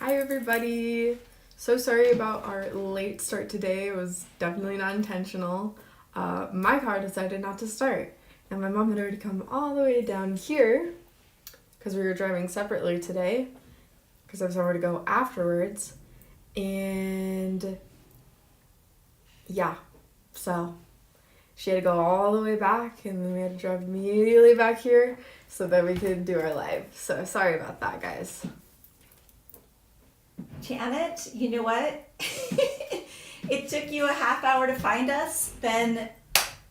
Hi everybody! So sorry about our late start today. It was definitely not intentional. My car decided not to start, and my mom had already come all the way down here because we were driving separately today because I was somewhere to go afterwards. And yeah, so she had to go all the way back, and then we had to drive immediately back here so that we could do our live. So sorry about that, guys. Janet, you know what? It took you a half hour to find us, then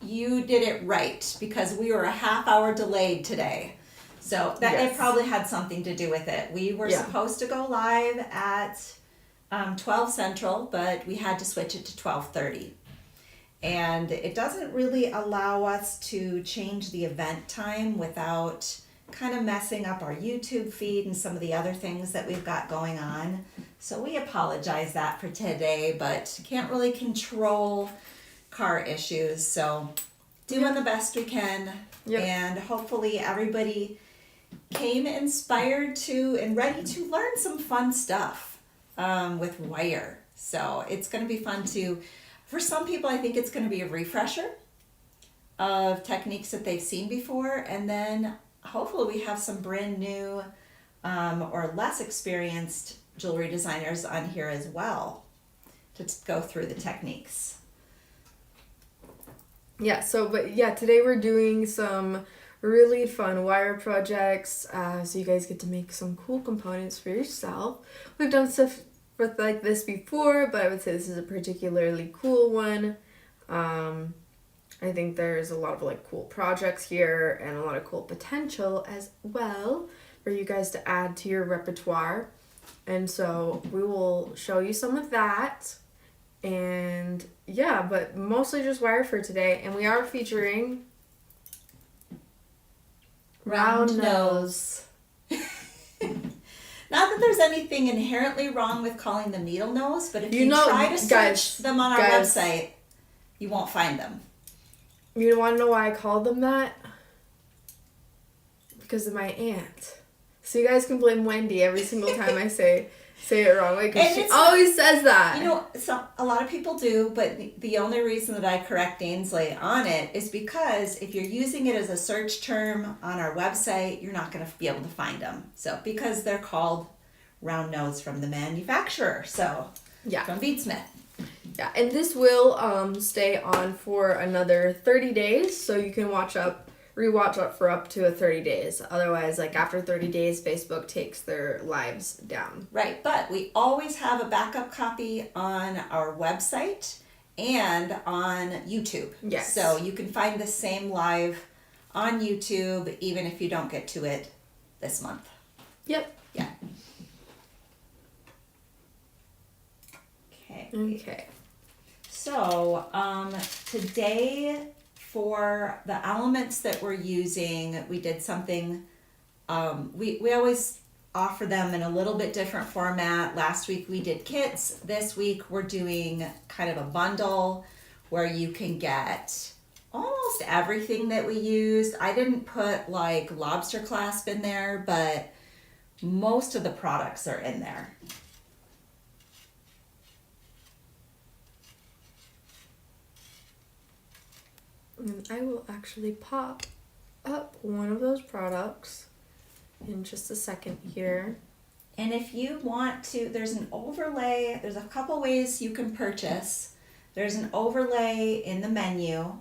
you did it right because we were a half hour delayed today. So that Yes. It probably had something to do with it. We were supposed to go live at 12 Central, but we had to switch it to 12:30. And it doesn't really allow us to change the event time without kind of messing up our YouTube feed and some of the other things that we've got going on. So we apologize that for today, but can't really control car issues. So doing the best we can. Yep. And hopefully everybody came inspired to and ready to learn some fun stuff with wire. So it's going to be fun to, for some people, I think it's going to be a refresher of techniques that they've seen before. And then hopefully we have some brand new or less experienced jewelry designers on here as well to go through the techniques. Yeah, today we're doing some really fun wire projects, so you guys get to make some cool components for yourself. We've done stuff with like this before, but I would say this is a particularly cool one. I think there's a lot of like cool projects here and a lot of cool potential as well for you guys to add to your repertoire. And so we will show you some of that. And yeah, but mostly just wire for today. And we are featuring round nose. Not that there's anything inherently wrong with calling them needle nose, but if you know, try to search guys, them on our website, you won't find them. You want to know why I called them that? Because of my aunt. So you guys can blame Wendy every single time I say it wrong. Like, she always says that. You know, a lot of people do, but the only reason that I correct Ainsley on it is because if you're using it as a search term on our website, you're not going to be able to find them. So, because they're called round nose from the manufacturer. So, yeah. From Beadsmith. Yeah, and this will stay on for another 30 days, so you can rewatch up for up to 30 days. Otherwise, like after 30 days, Facebook takes their lives down. Right, but we always have a backup copy on our website and on YouTube. Yes. So you can find the same live on YouTube even if you don't get to it this month. Yep. Yeah. Okay. So today for the elements that we're using, we did something, we always offer them in a little bit different format. Last week we did kits. This week we're doing kind of a bundle where you can get almost everything that we used. I didn't put like lobster clasp in there, but most of the products are in there. And I will actually pop up one of those products in just a second here. And if you want to, there's an overlay, there's a couple ways you can purchase. There's an overlay in the menu.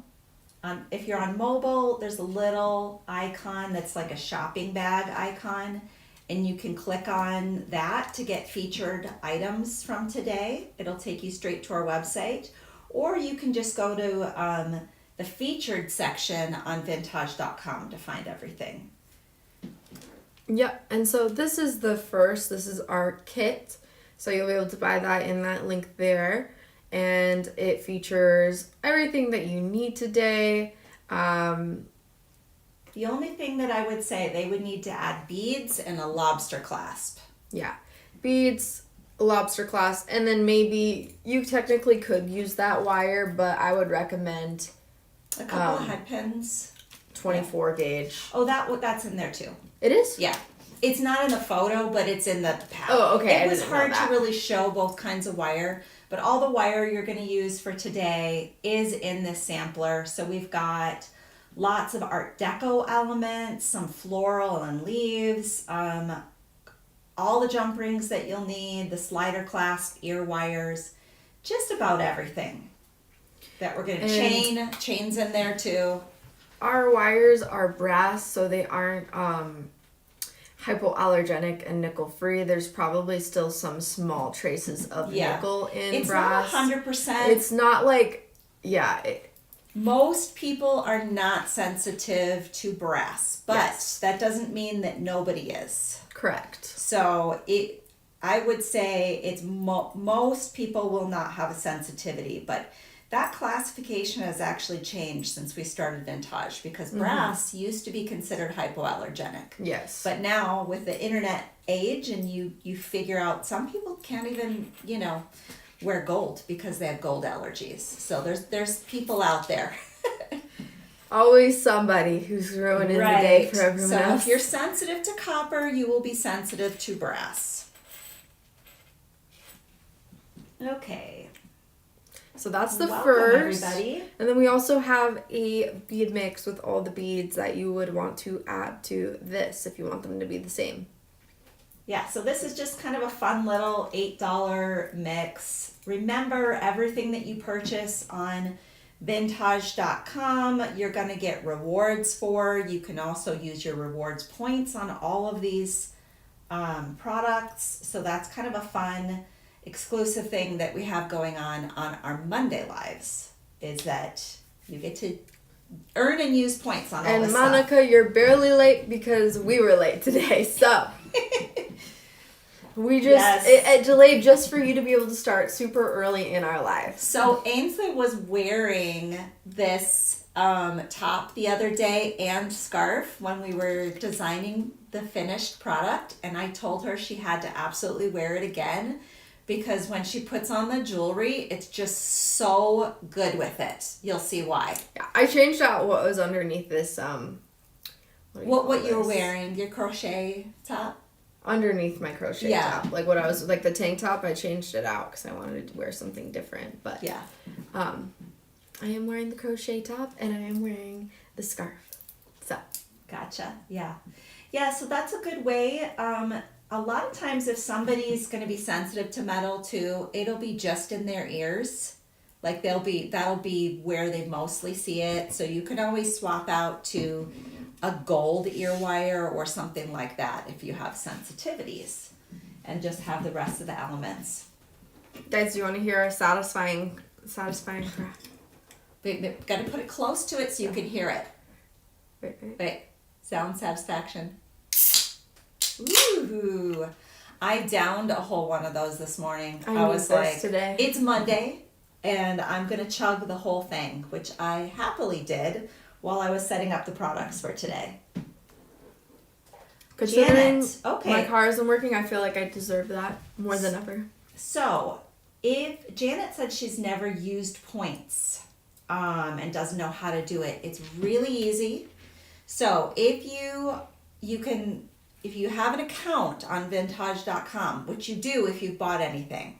If you're on mobile, there's a little icon that's like a shopping bag icon, and you can click on that to get featured items from today. It'll take you straight to our website. Or you can just go to the featured section on vintaj.com to find everything. Yep, and so this is our kit. So you'll be able to buy that in that link there. And it features everything that you need today. The only thing that I would say, they would need to add beads and a lobster clasp. Yeah, beads, a lobster clasp, and then maybe you technically could use that wire, but I would recommend a couple of head pins. 24 gauge. Oh, that's in there too. It is? Yeah. It's not in the photo, but it's in the pack. Oh, okay. It was hard to really show both kinds of wire, but all the wire you're going to use for today is in this sampler. So we've got lots of Art Deco elements, some floral and leaves, all the jump rings that you'll need, the slider clasp, ear wires, just about everything that we're going to chains in there too. Our wires are brass, so they aren't hypoallergenic and nickel free. There's probably still some small traces of nickel in brass. It's not 100%. It's not like, most people are not sensitive to brass, but that doesn't mean that nobody is. Correct. So I would say it's most people will not have a sensitivity, but that classification has actually changed since we started Vintaj, because brass used to be considered hypoallergenic. Yes. But now with the internet age, and you figure out some people can't even, wear gold because they have gold allergies. So there's people out there. Always somebody who's ruining the day for everyone else. So if you're sensitive to copper, you will be sensitive to brass. Okay. So that's the Welcome, first. Everybody. And then we also have a bead mix with all the beads that you would want to add to this if you want them to be the same. Yeah, so this is just kind of a fun little $8 mix. Remember, everything that you purchase on Vintaj.com, you're going to get rewards for. You can also use your rewards points on all of these products. So that's kind of a fun exclusive thing that we have going on our Monday lives, is that you get to earn and use points on all this stuff. And Monica, you're barely late because we were late today, so we just it delayed just for you to be able to start super early in our lives. So Ainsley was wearing this top the other day and scarf when we were designing the finished product, and I told her she had to absolutely wear it again, because when she puts on the jewelry, it's just so good with it. You'll see why. Yeah, I changed out what was underneath this. What you were wearing? Your crochet top? Underneath my crochet top. Like what I was, like the tank top, I changed it out because I wanted to wear something different. But I am wearing the crochet top and I am wearing the scarf. So. Gotcha. Yeah. Yeah, so that's a good way. A lot of times if somebody's going to be sensitive to metal too, it'll be just in their ears. Like that'll be where they mostly see it. So you can always swap out to a gold ear wire or something like that if you have sensitivities, and just have the rest of the elements. Guys, do you want to hear a satisfying crack? We've got to put it close to it so you can hear it. Wait. Sound satisfaction. Ooh, I downed a whole one of those this morning. I was like, today. It's Monday and I'm going to chug the whole thing, which I happily did while I was setting up the products for today. Considering my car isn't working, I feel like I deserve that more than ever. So, if Janet said she's never used points and doesn't know how to do it, it's really easy. So, if you have an account on Vintaj.com, which you do if you've bought anything,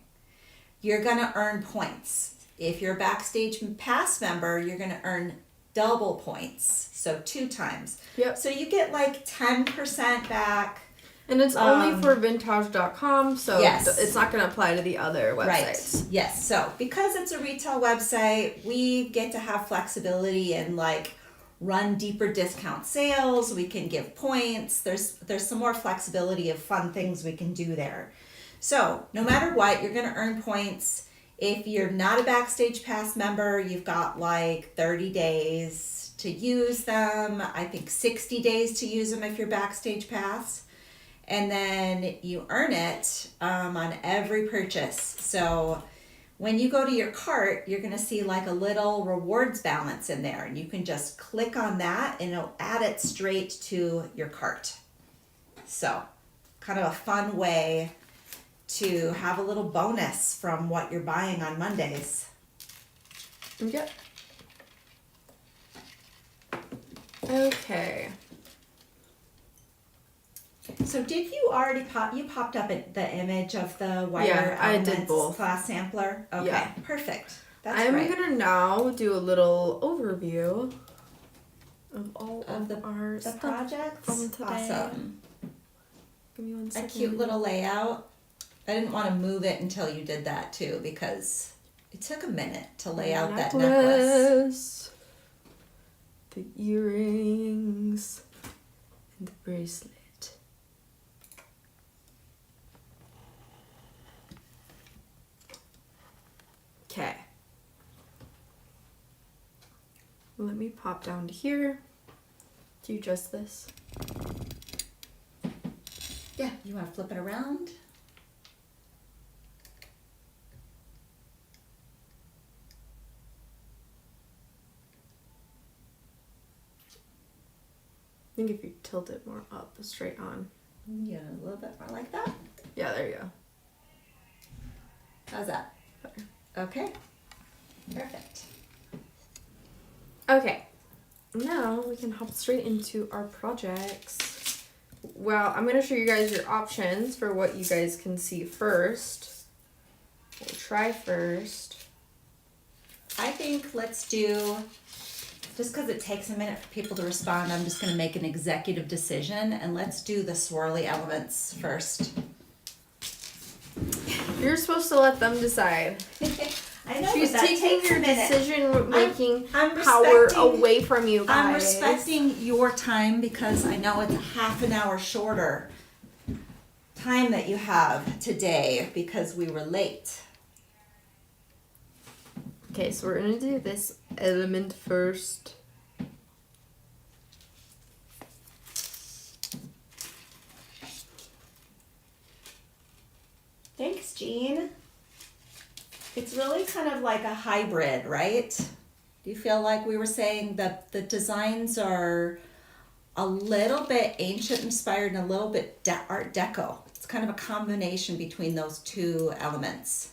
you're going to earn points. If you're a Backstage Pass member, you're going to earn double points, so 2 times. Yep. So you get like 10% back. And it's only for Vintaj.com, so it's not going to apply to the other websites. Right. Yes. So because it's a retail website, we get to have flexibility and like run deeper discount sales. We can give points. There's some more flexibility of fun things we can do there. So no matter what, you're going to earn points. If you're not a Backstage Pass member, you've got like 30 days to use them. I think 60 days to use them if you're Backstage Pass. And then you earn it on every purchase. So when you go to your cart, you're going to see like a little rewards balance in there. And you can just click on that and it'll add it straight to your cart. So kind of a fun way to have a little bonus from what you're buying on Mondays. Yep. Okay. So did you already you popped up the image of the wire Yeah, I did elements both. class sampler? Okay, Yeah. perfect. That's I'm great. gonna now do a little overview of all of our the stuff projects. from today. Awesome. Give me 1 second. A cute little layout. I didn't want to move it until you did that too, because it took a minute to lay out that necklace. The earrings and the bracelet. Okay. Let me pop down to here. Do you adjust this? Yeah, you want to flip it around? I think if you tilt it more up, straight on. Yeah, a little bit more like that. Yeah, there you go. How's that? Better. Okay. Perfect. Okay. Now we can hop straight into our projects. Well, I'm going to show you guys your options for what you guys can see first. We'll try first. I think let's do, just because it takes a minute for people to respond, I'm just going to make an executive decision, and let's do the swirly elements first. You're supposed to let them decide. I know, She's but that taking takes your a minute. decision-making I'm power respecting- away from you guys. I'm respecting your time because I know it's a half an hour shorter time that you have today because we were late. Okay, so we're going to do this element first. Thanks, Jean. It's really kind of like a hybrid, right? Do you feel like we were saying that the designs are a little bit ancient inspired and a little bit Art Deco? It's kind of a combination between those two elements.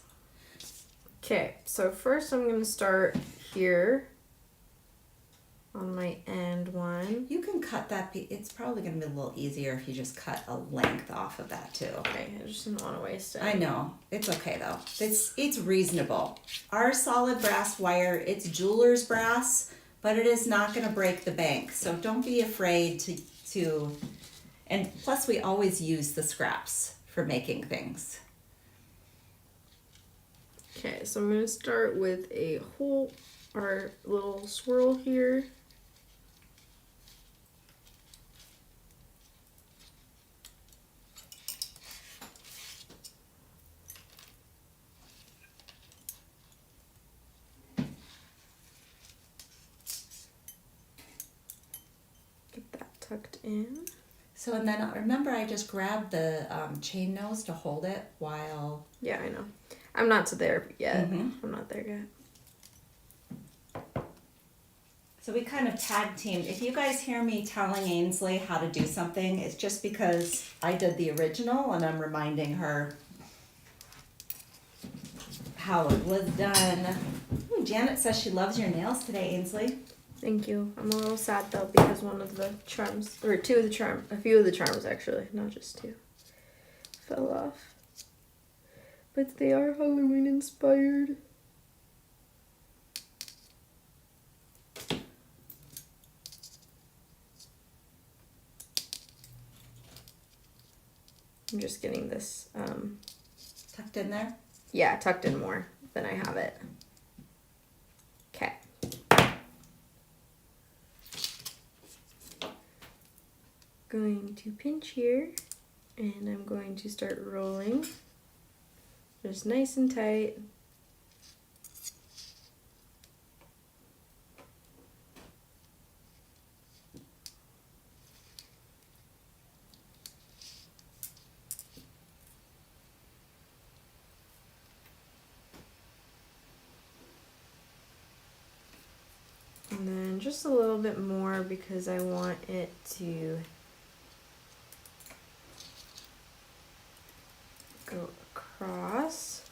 Okay, so first I'm going to start here on my end one. You can cut that. It's probably going to be a little easier if you just cut a length off of that too. Okay, I just didn't want to waste it. I know. It's okay though. It's reasonable. Our solid brass wire, it's jeweler's brass, but it is not going to break the bank. So don't be afraid to and plus we always use the scraps for making things. Okay, so I'm going to start with a whole or little swirl here. Get that tucked in. So and then remember I just grabbed the chain nose to hold it while... Yeah, I know. I'm not to there yet. Mhm. I'm not there yet. So we kind of tag teamed. If you guys hear me telling Ainsley how to do something, it's just because I did the original and I'm reminding her how it was done. Ooh, Janet says she loves your nails today, Ainsley. Thank you. I'm a little sad though because one of the charms, or two of the charms, a few of the charms actually, not just two, fell off. But they are Halloween inspired. I'm just getting this, Tucked in there. yeah, tucked in more than I have it. Okay. Going to pinch here, and I'm going to start rolling. Just nice and tight. And then just a little bit more because I want it to go across.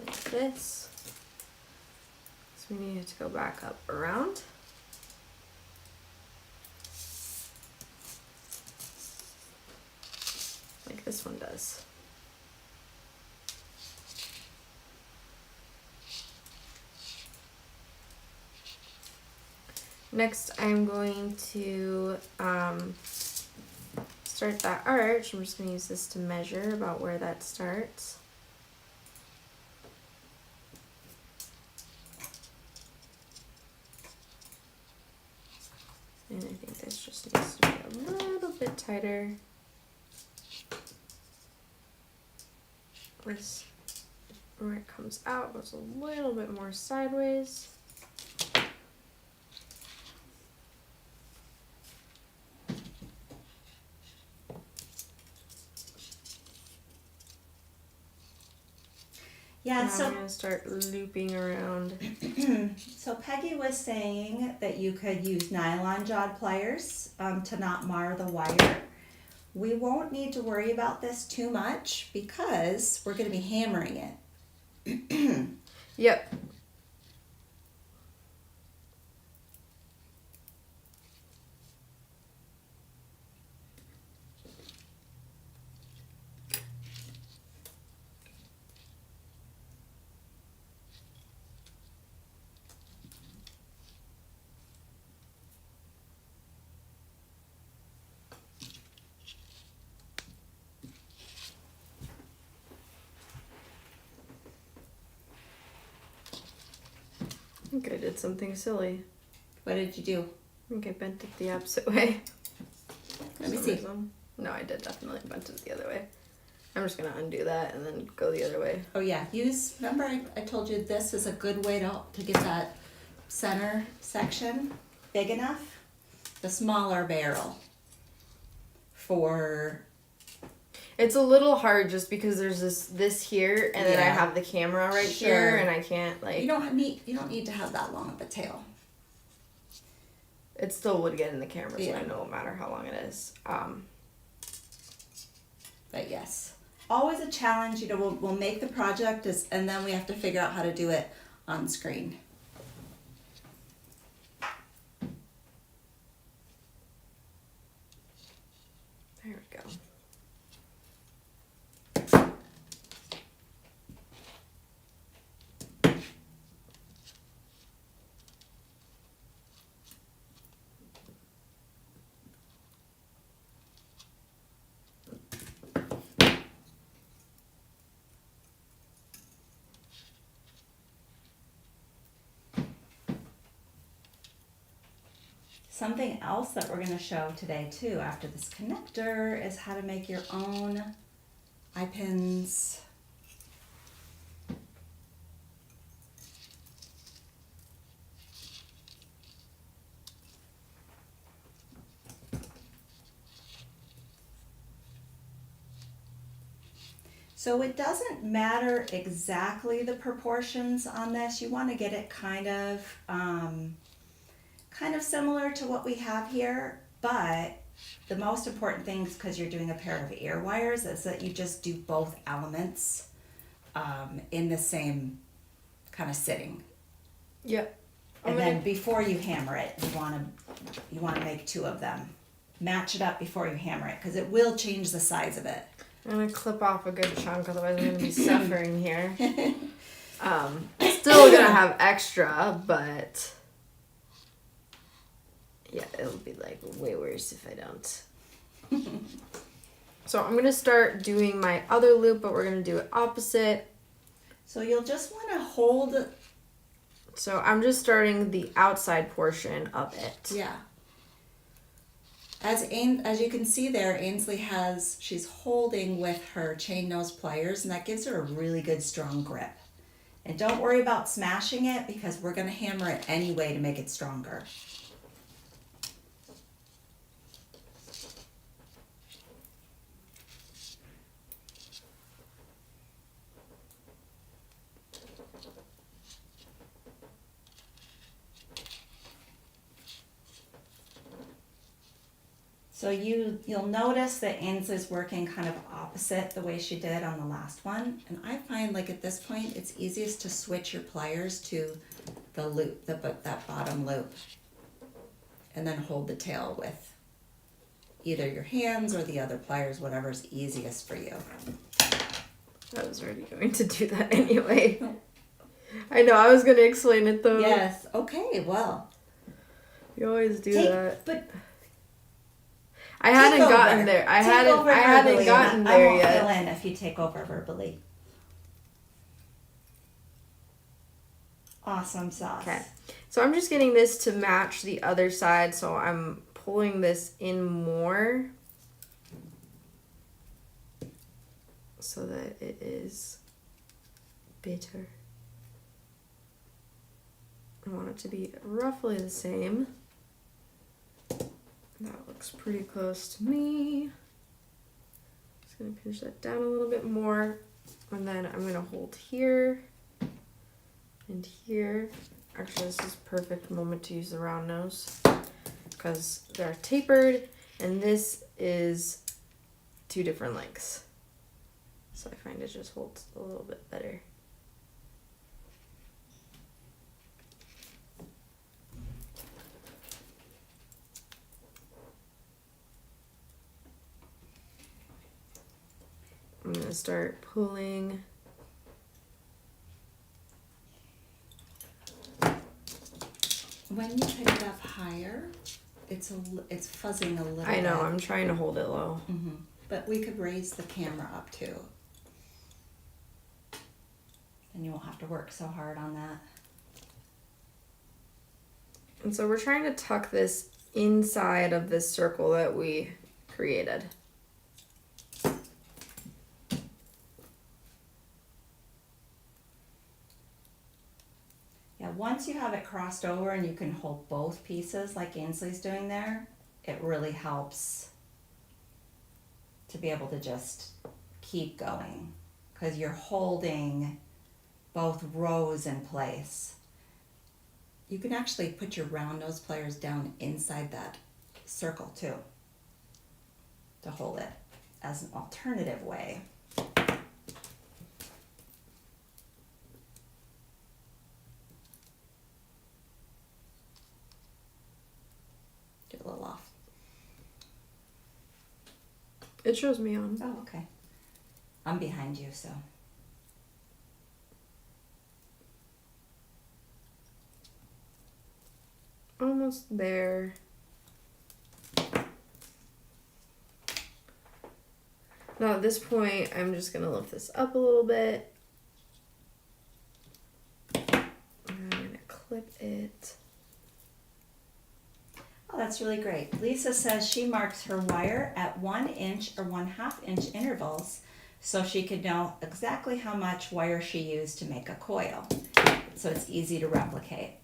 Like this. So we need it to go back up around. Like this one does. Next, I'm going to start that arch. I'm just going to use this to measure about where that starts. And I think this just needs to be a little bit tighter. This, where it comes out, goes a little bit more sideways. Yeah, now so I'm going to start looping around. so Peggy was saying that you could use nylon jawed pliers to not mar the wire. We won't need to worry about this too much because we're going to be hammering it. Yep. I think I did something silly. What did you do? I think I bent it the opposite way. Let me see. No, I did definitely bent it the other way. I'm just gonna undo that and then go the other way. Oh yeah, remember I told you this is a good way to get that center section big enough? The smaller barrel for... It's a little hard just because there's this here and then I Yeah. have the camera right Sure. here and I can't like... You don't need to have that long of a tail. It still would get in the camera, so Yeah. I know no matter how long it is. But yes, always a challenge. We'll make the project and then we have to figure out how to do it on screen. There we go. Something else that we're going to show today too after this connector is how to make your own eye pins. So it doesn't matter exactly the proportions on this. You want to get it kind of similar to what we have here, but the most important thing is because you're doing a pair of ear wires is that you just do both elements in the same kind of sitting. Yep. And then before you hammer it, you want to make two of them. Match it up before you hammer it because it will change the size of it. I'm gonna clip off a good chunk, otherwise I'm gonna be suffering here. Still gonna have extra, but yeah, it'll be like way worse if I don't. So I'm gonna start doing my other loop, but we're gonna do it opposite. So you'll just want to hold. So I'm just starting the outside portion of it. Yeah. As you can see there, Ainsley she's holding with her chain nose pliers, and that gives her a really good strong grip. And don't worry about smashing it because we're going to hammer it anyway to make it stronger. So you'll notice that Ainsley's working kind of opposite the way she did on the last one. And I find like at this point, it's easiest to switch your pliers to the loop, that bottom loop, and then hold the tail with either your hands or the other pliers, whatever's easiest for you. I was already going to do that anyway. I know, I was going to explain it though. Yes, okay, well. You always do that. But I hadn't gotten there. I hadn't gotten there I won't yet. fill in if you take over verbally. Awesome sauce. Okay. So I'm just getting this to match the other side, so I'm pulling this in more so that it is bitter. I want it to be roughly the same. That looks pretty close to me. Just gonna pinch that down a little bit more, and then I'm gonna hold here and here. Actually, this is a perfect moment to use the round nose because they're tapered, and this is 2 different lengths. So I find it just holds a little bit better. I'm gonna start pulling. When you pick it up higher, it's fuzzing a little. I know, bit. I'm trying to hold it low. Mm-hmm. But we could raise the camera up too. And you won't have to work so hard on that. And so we're trying to tuck this inside of this circle that we created. Yeah, once you have it crossed over and you can hold both pieces like Ainsley's doing there, it really helps to be able to just keep going because you're holding both rows in place. You can actually put your round nose pliers down inside that circle too to hold it as an alternative way. Get a little off. It shows me on. Oh, okay. I'm behind you, so. Almost there. Now at this point, I'm just gonna lift this up a little bit. And I'm gonna clip it. Oh, that's really great. Lisa says she marks her wire at 1 inch or 1/2 inch intervals so she could know exactly how much wire she used to make a coil. So it's easy to replicate.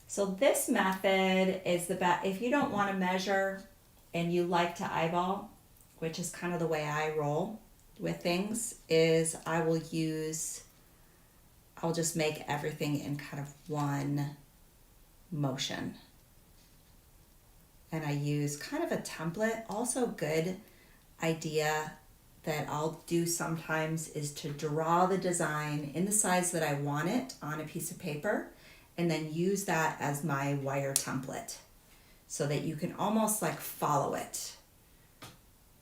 So this method is the best. If you don't want to measure and you like to eyeball, which is kind of the way I roll with things, is I'll just make everything in kind of one motion. And I use kind of a template. Also good idea that I'll do sometimes is to draw the design in the size that I want it on a piece of paper and then use that as my wire template so that you can almost like follow it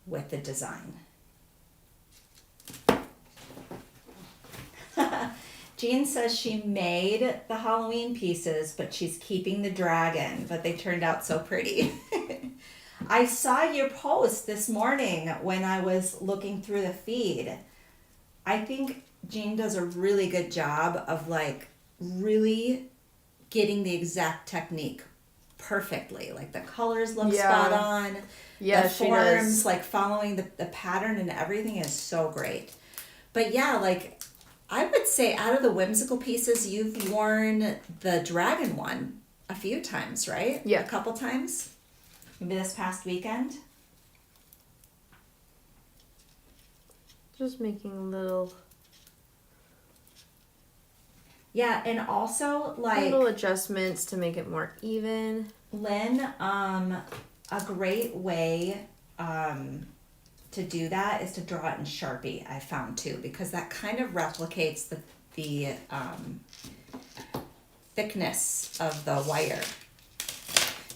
with the design. Jean says she made the Halloween pieces, but she's keeping the dragon, but they turned out so pretty. I saw your post this morning when I was looking through the feed. I think Jean does a really good job of like really getting the exact technique perfectly. Like the colors look spot on. Yeah, the she forms, does. like following the pattern and everything is so great. But yeah, like I would say out of the whimsical pieces, you've worn the dragon one a few times, right? Yeah. A couple times? Maybe this past weekend? Just making little also like little adjustments to make it more even. Lynn, a great way to do that is to draw it in Sharpie, I found too, because that kind of replicates the thickness of the wire.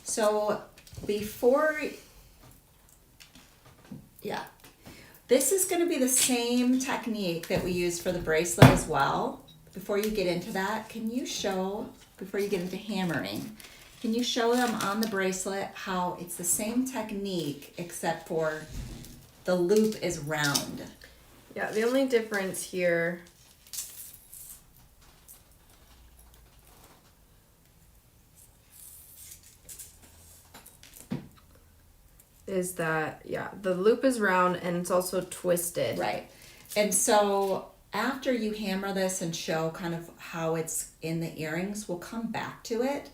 So before, yeah, this is going to be the same technique that we use for the bracelet as well. Before you get into that, can you show, before you get into hammering, can you show them on the bracelet how it's the same technique except for the loop is round? Yeah, the only difference here is that, yeah, the loop is round and it's also twisted. Right. And so after you hammer this and show kind of how it's in the earrings, we'll come back to it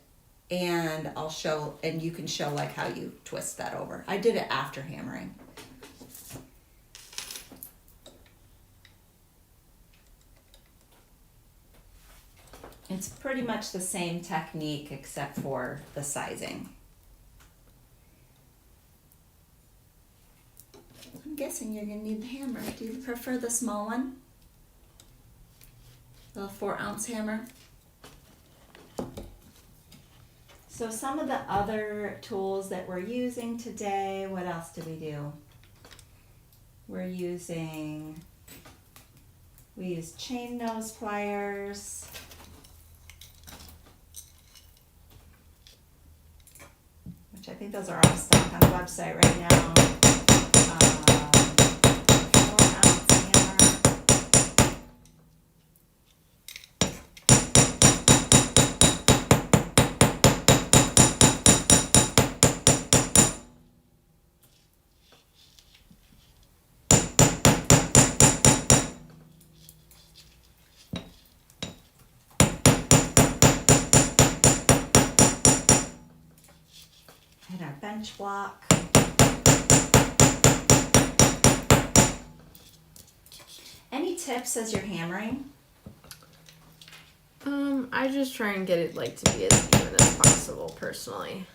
and I'll show, and you can show like how you twist that over. I did it after hammering. It's pretty much the same technique except for the sizing. I'm guessing you're gonna need the hammer. Do you prefer the small one? The 4-ounce hammer. So some of the other tools that we're using today, what else do we do? We use chain nose pliers. Which I think those are all stock on the website right now. 4-ounce hammer. And our bench block. Any tips as you're hammering? I just try and get it like to be as even as possible personally.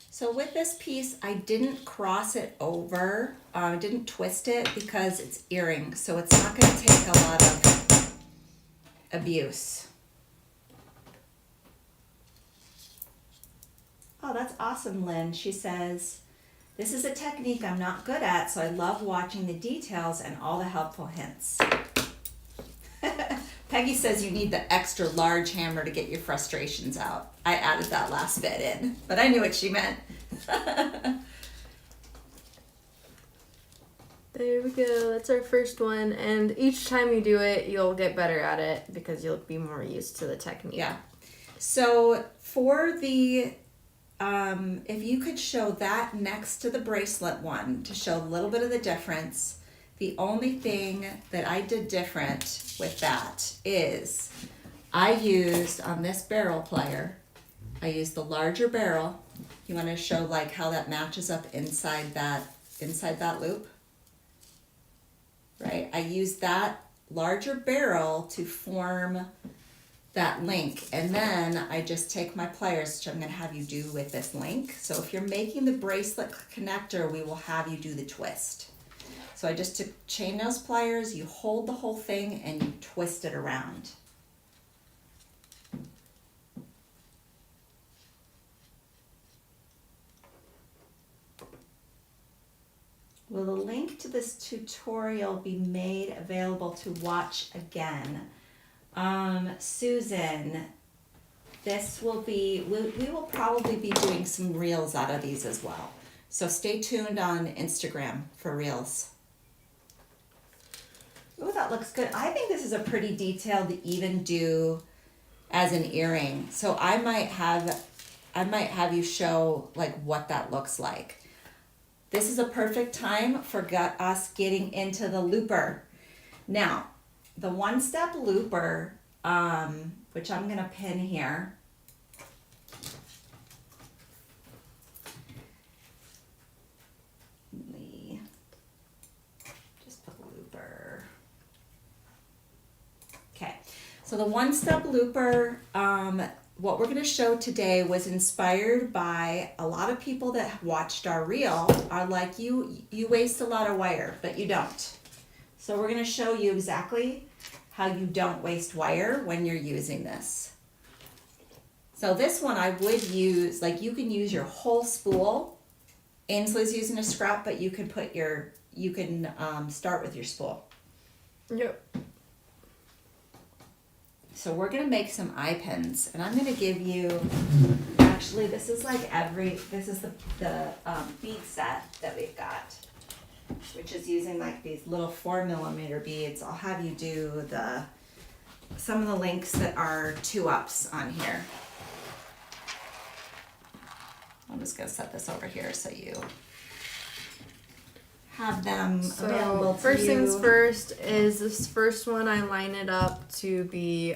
So with this piece, I didn't cross it over, I didn't twist it because it's earring, so it's not going to take a lot of abuse. Oh, that's awesome, Lynn. She says, this is a technique I'm not good at, so I love watching the details and all the helpful hints. Peggy says you need the extra large hammer to get your frustrations out. I added that last bit in, but I knew what she meant. There we go. That's our first one. And each time you do it, you'll get better at it because you'll be more used to the technique. Yeah. So for the, if you could show that next to the bracelet one to show a little bit of the difference. The only thing that I did different with that is I used on this barrel plier, I used the larger barrel. You want to show like how that matches up inside that loop, right? I used that larger barrel to form that link, and then I just take my pliers, which I'm going to have you do with this link. So if you're making the bracelet connector, we will have you do the twist. So I just took chain nose pliers, you hold the whole thing and you twist it around. Will the link to this tutorial be made available to watch again? Susan, this will be, we will probably be doing some reels out of these as well. So stay tuned on Instagram for reels. Oh, that looks good. I think this is a pretty detailed to even do as an earring. So I might have you show like what that looks like. This is a perfect time for us getting into the looper. Now, the one-step looper, which I'm gonna pin here. So the one-step looper, what we're going to show today was inspired by a lot of people that have watched our reel are like, you waste a lot of wire, but you don't. So we're going to show you exactly how you don't waste wire when you're using this. So this one I would use, like you can use your whole spool. Ainsley's using a scrap, but you can put your, start with your spool. Yep. So we're gonna make some eye pins, and I'm gonna give you, actually this is like this is the bead set that we've got, which is using like these little 4mm beads. I'll have you do some of the links that are 2-ups on here. I'm just gonna set this over here so you have them available to first you. things first is this first one, I line it up to be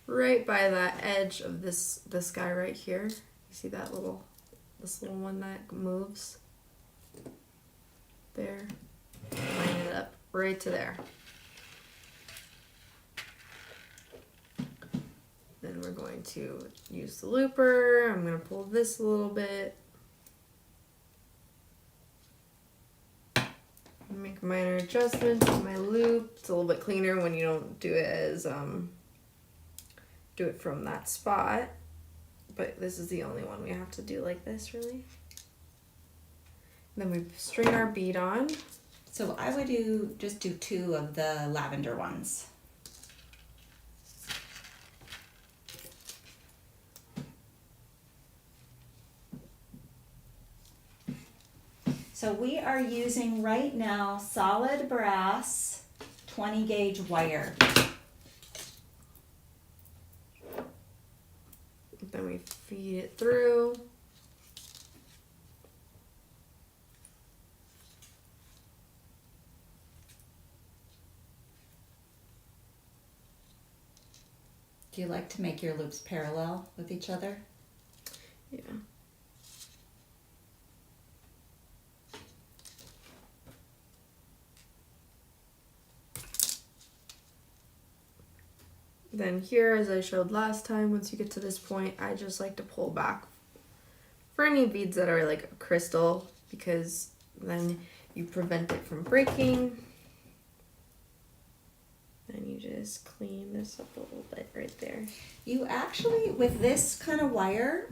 right by that edge of this guy right here. You see that this little one that moves? There. Line it up right to there. Then we're going to use the looper. I'm going to pull this a little bit. Make minor adjustments to my loop. It's a little bit cleaner when you don't do it as do it from that spot. But this is the only one we have to do like this, really. Then we string our bead on. So I would just do 2 of the lavender ones. So we are using right now solid brass 20 gauge wire. Then we feed it through. Do you like to make your loops parallel with each other? Yeah. Then here, as I showed last time, once you get to this point, I just like to pull back for any beads that are like crystal, because then you prevent it from breaking. And you just clean this up a little bit right there. You actually, with this kind of wire,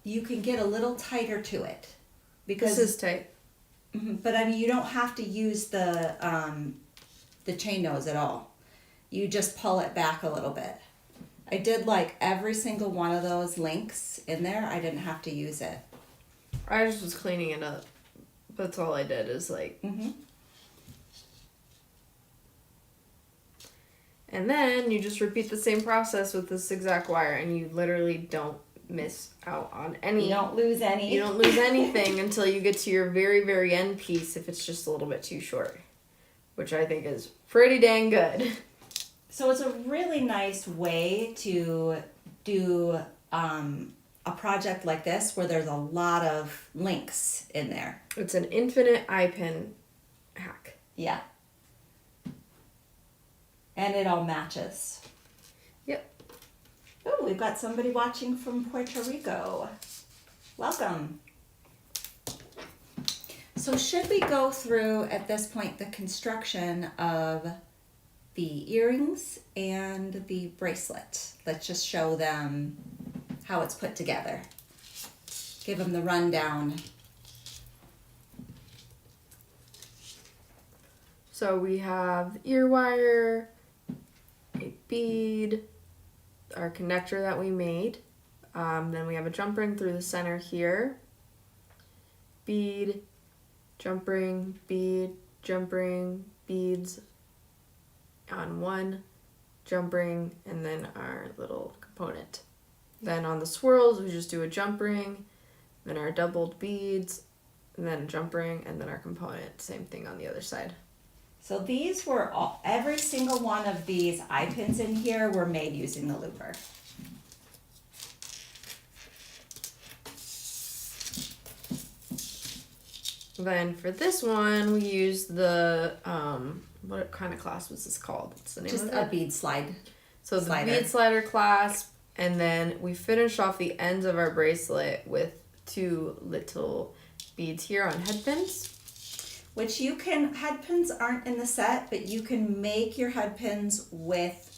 you can get a little tighter to it. Because this is tight. But I mean, you don't have to use the chain nose at all. You just pull it back a little bit. I did like every single one of those links in there. I didn't have to use it. I just was cleaning it up. That's all I did is like... And then you just repeat the same process with this exact wire, and you literally don't miss out on any. You don't lose any. You don't lose anything until you get to your very, very end piece if it's just a little bit too short, which I think is pretty dang good. So it's a really nice way to do a project like this where there's a lot of links in there. It's an infinite eye pin hack. Yeah. And it all matches. Yep. Oh, we've got somebody watching from Puerto Rico. Welcome. So should we go through at this point the construction of the earrings and the bracelet? Let's just show them how it's put together. Give them the rundown. So we have ear wire, a bead, our connector that we made. Then we have a jump ring through the center here. Bead, jump ring, bead, jump ring, beads on one, jump ring, and then our little component. Then on the swirls, we just do a jump ring, then our doubled beads, and then a jump ring, and then our component. Same thing on the other side. So these were every single one of these eye pins in here were made using the looper. Then for this one, we used the, what kind of class was this called? What's the name Just of it? a bead slide. So the Slider. bead slider clasp, and then we finish off the ends of our bracelet with 2 little beads here on head pins. Which you can, head pins aren't in the set, but you can make your head pins with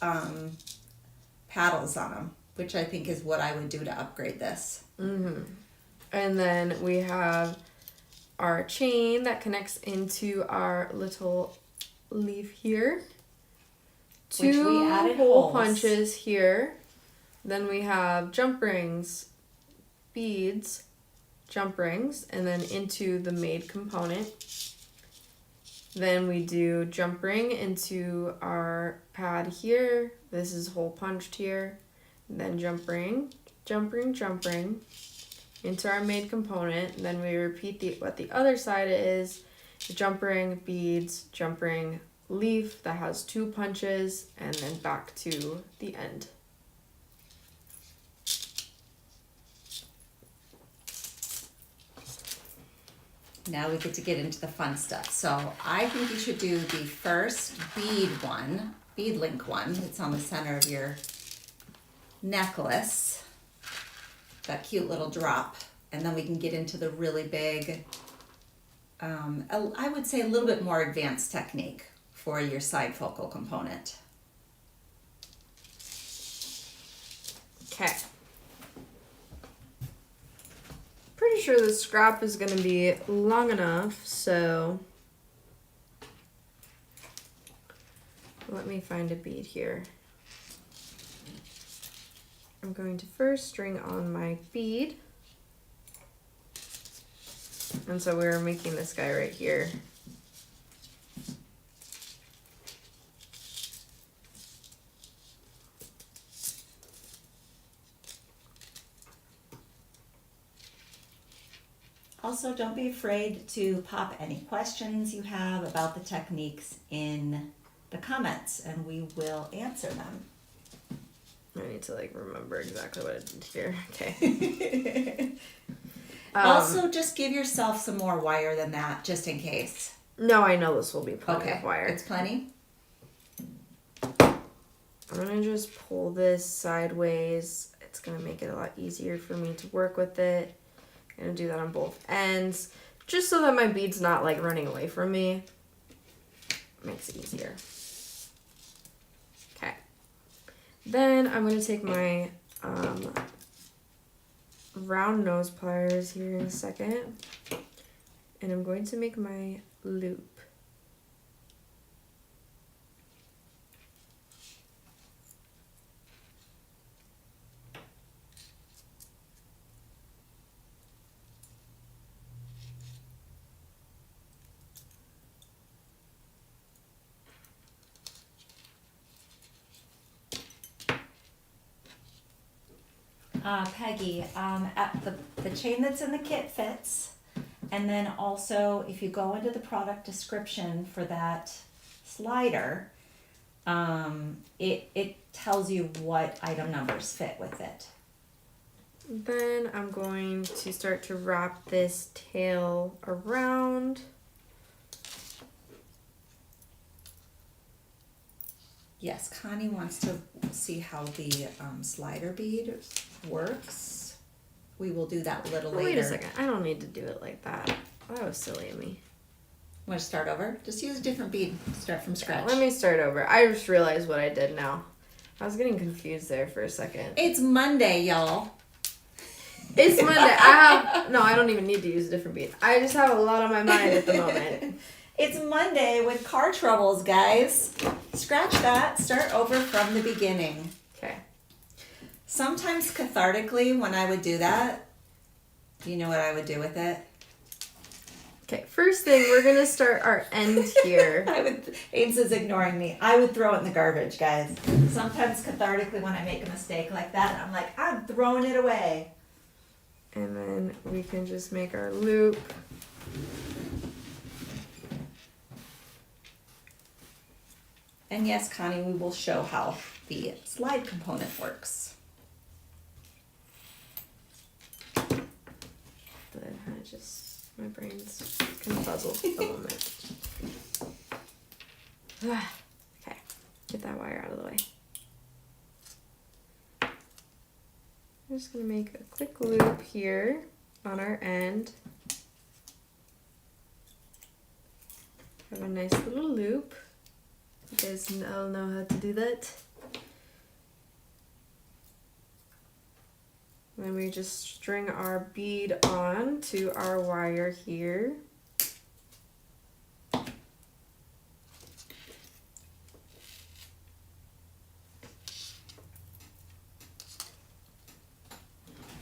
paddles on them, which I think is what I would do to upgrade this. Mm-hmm. And then we have our chain that connects into our little leaf here. Which we 2 added hole holes. punches here. Then we have jump rings, beads, jump rings, and then into the made component. Then we do jump ring into our pad here. This is hole punched here. Then jump ring, jump ring, jump ring into our made component. Then we repeat what the other side is. Jump ring, beads, jump ring, leaf that has 2 punches, and then back to the end. Now we get to get into the fun stuff. So I think you should do the first bead link one. It's on the center of your necklace. That cute little drop. And then we can get into the really big, I would say a little bit more advanced technique for your side focal component. Okay. Pretty sure the scrap is going to be long enough, so let me find a bead here. I'm going to first string on my bead. And so we're making this guy right here. Also, don't be afraid to pop any questions you have about the techniques in the comments, and we will answer them. I need to remember exactly what I did here. Okay. Also, just give yourself some more wire than that, just in case. No, I know this will be plenty of wire. It's plenty? I'm going to just pull this sideways. It's going to make it a lot easier for me to work with it. I'm going to do that on both ends, just so that my bead's not running away from me. Makes it easier. Okay. Then I'm going to take my round nose pliers here in a second, and I'm going to make my loop. Peggy, at the chain that's in the kit fits, and then also if you go into the product description for that slider, it tells you what item numbers fit with it. Then I'm going to start to wrap this tail around. Yes, Connie wants to see how the slider bead works. We will do that a little later. Wait a second. I don't need to do it like that. That was silly of me. Want to start over? Just use a different bead. Start from scratch. Let me start over. I just realized what I did now. I was getting confused there for a second. It's Monday, y'all. It's Monday. I don't even need to use a different bead. I just have a lot on my mind at the moment. It's Monday with car troubles, guys. Scratch that. Start over from the beginning. Okay. Sometimes cathartically, when I would do that, do you know what I would do with it? Okay, first thing, we're going to start our end here. Ames is ignoring me. I would throw it in the garbage, guys. Sometimes cathartically, when I make a mistake like that, I'm like, I'm throwing it away. And then we can just make our loop. And yes, Connie, we will show how the slide component works. My brain's confuzzled a moment. Okay, get that wire out of the way. I'm just going to make a quick loop here on our end. Have a nice little loop. You guys all know how to do that. Then we just string our bead on to our wire here.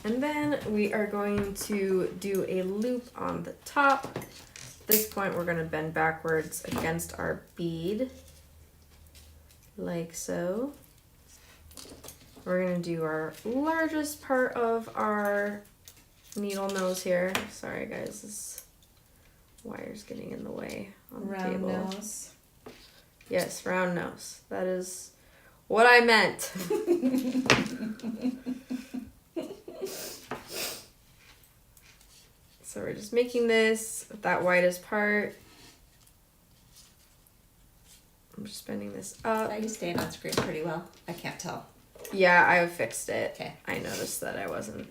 And then we are going to do a loop on the top. At this point, we're going to bend backwards against our bead, like so. We're going to do our largest part of our needle nose here. Sorry guys, this wire's getting in the way on the table. Round nose. Yes, round nose. That is what I meant. So we're just making this with that widest part. I'm just bending this up. Are you staying on screen pretty well? I can't tell. Yeah, I fixed it. Okay. I noticed that I wasn't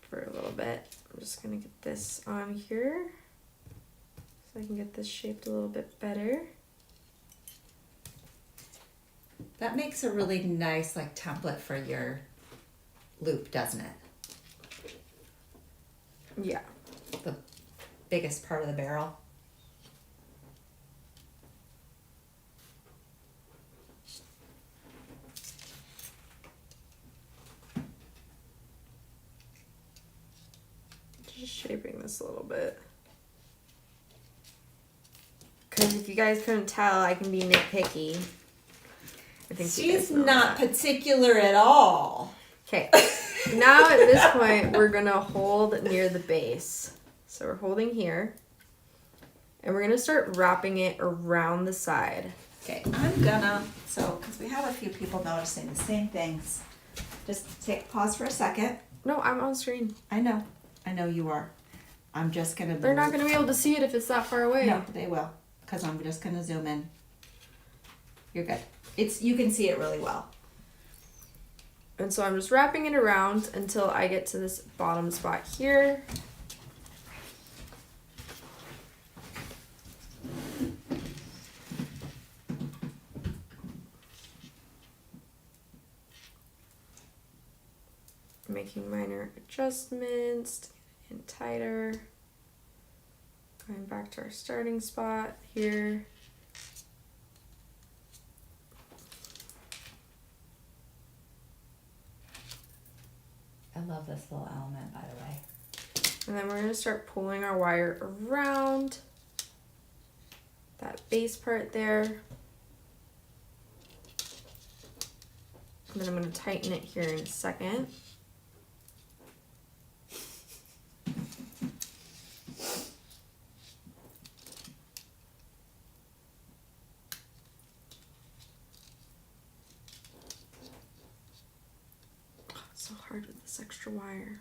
for a little bit. I'm just gonna get this on here so I can get this shaped a little bit better. That makes a really nice like template for your loop, doesn't it? Yeah. The biggest part of the barrel. Just shaping this a little bit. Because if you guys couldn't tell, I can be nitpicky. I think you guys She's know not that. particular at all. Okay. Now at this point, we're going to hold near the base. So we're holding here. And we're going to start wrapping it around the side. Okay, I'm gonna, because we have a few people noticing the same things. Just pause for a second. No, I'm on screen. I know you are. I'm just gonna. They're not going to be able to see it if it's that far away. No, they will, because I'm just gonna zoom in. You're good. You can see it really well. And so I'm just wrapping it around until I get to this bottom spot here. Making minor adjustments to get it in tighter. Going back to our starting spot here. I love this little element, by the way. And then we're going to start pulling our wire around that base part there. And then I'm going to tighten it here in a second. So hard with this extra wire.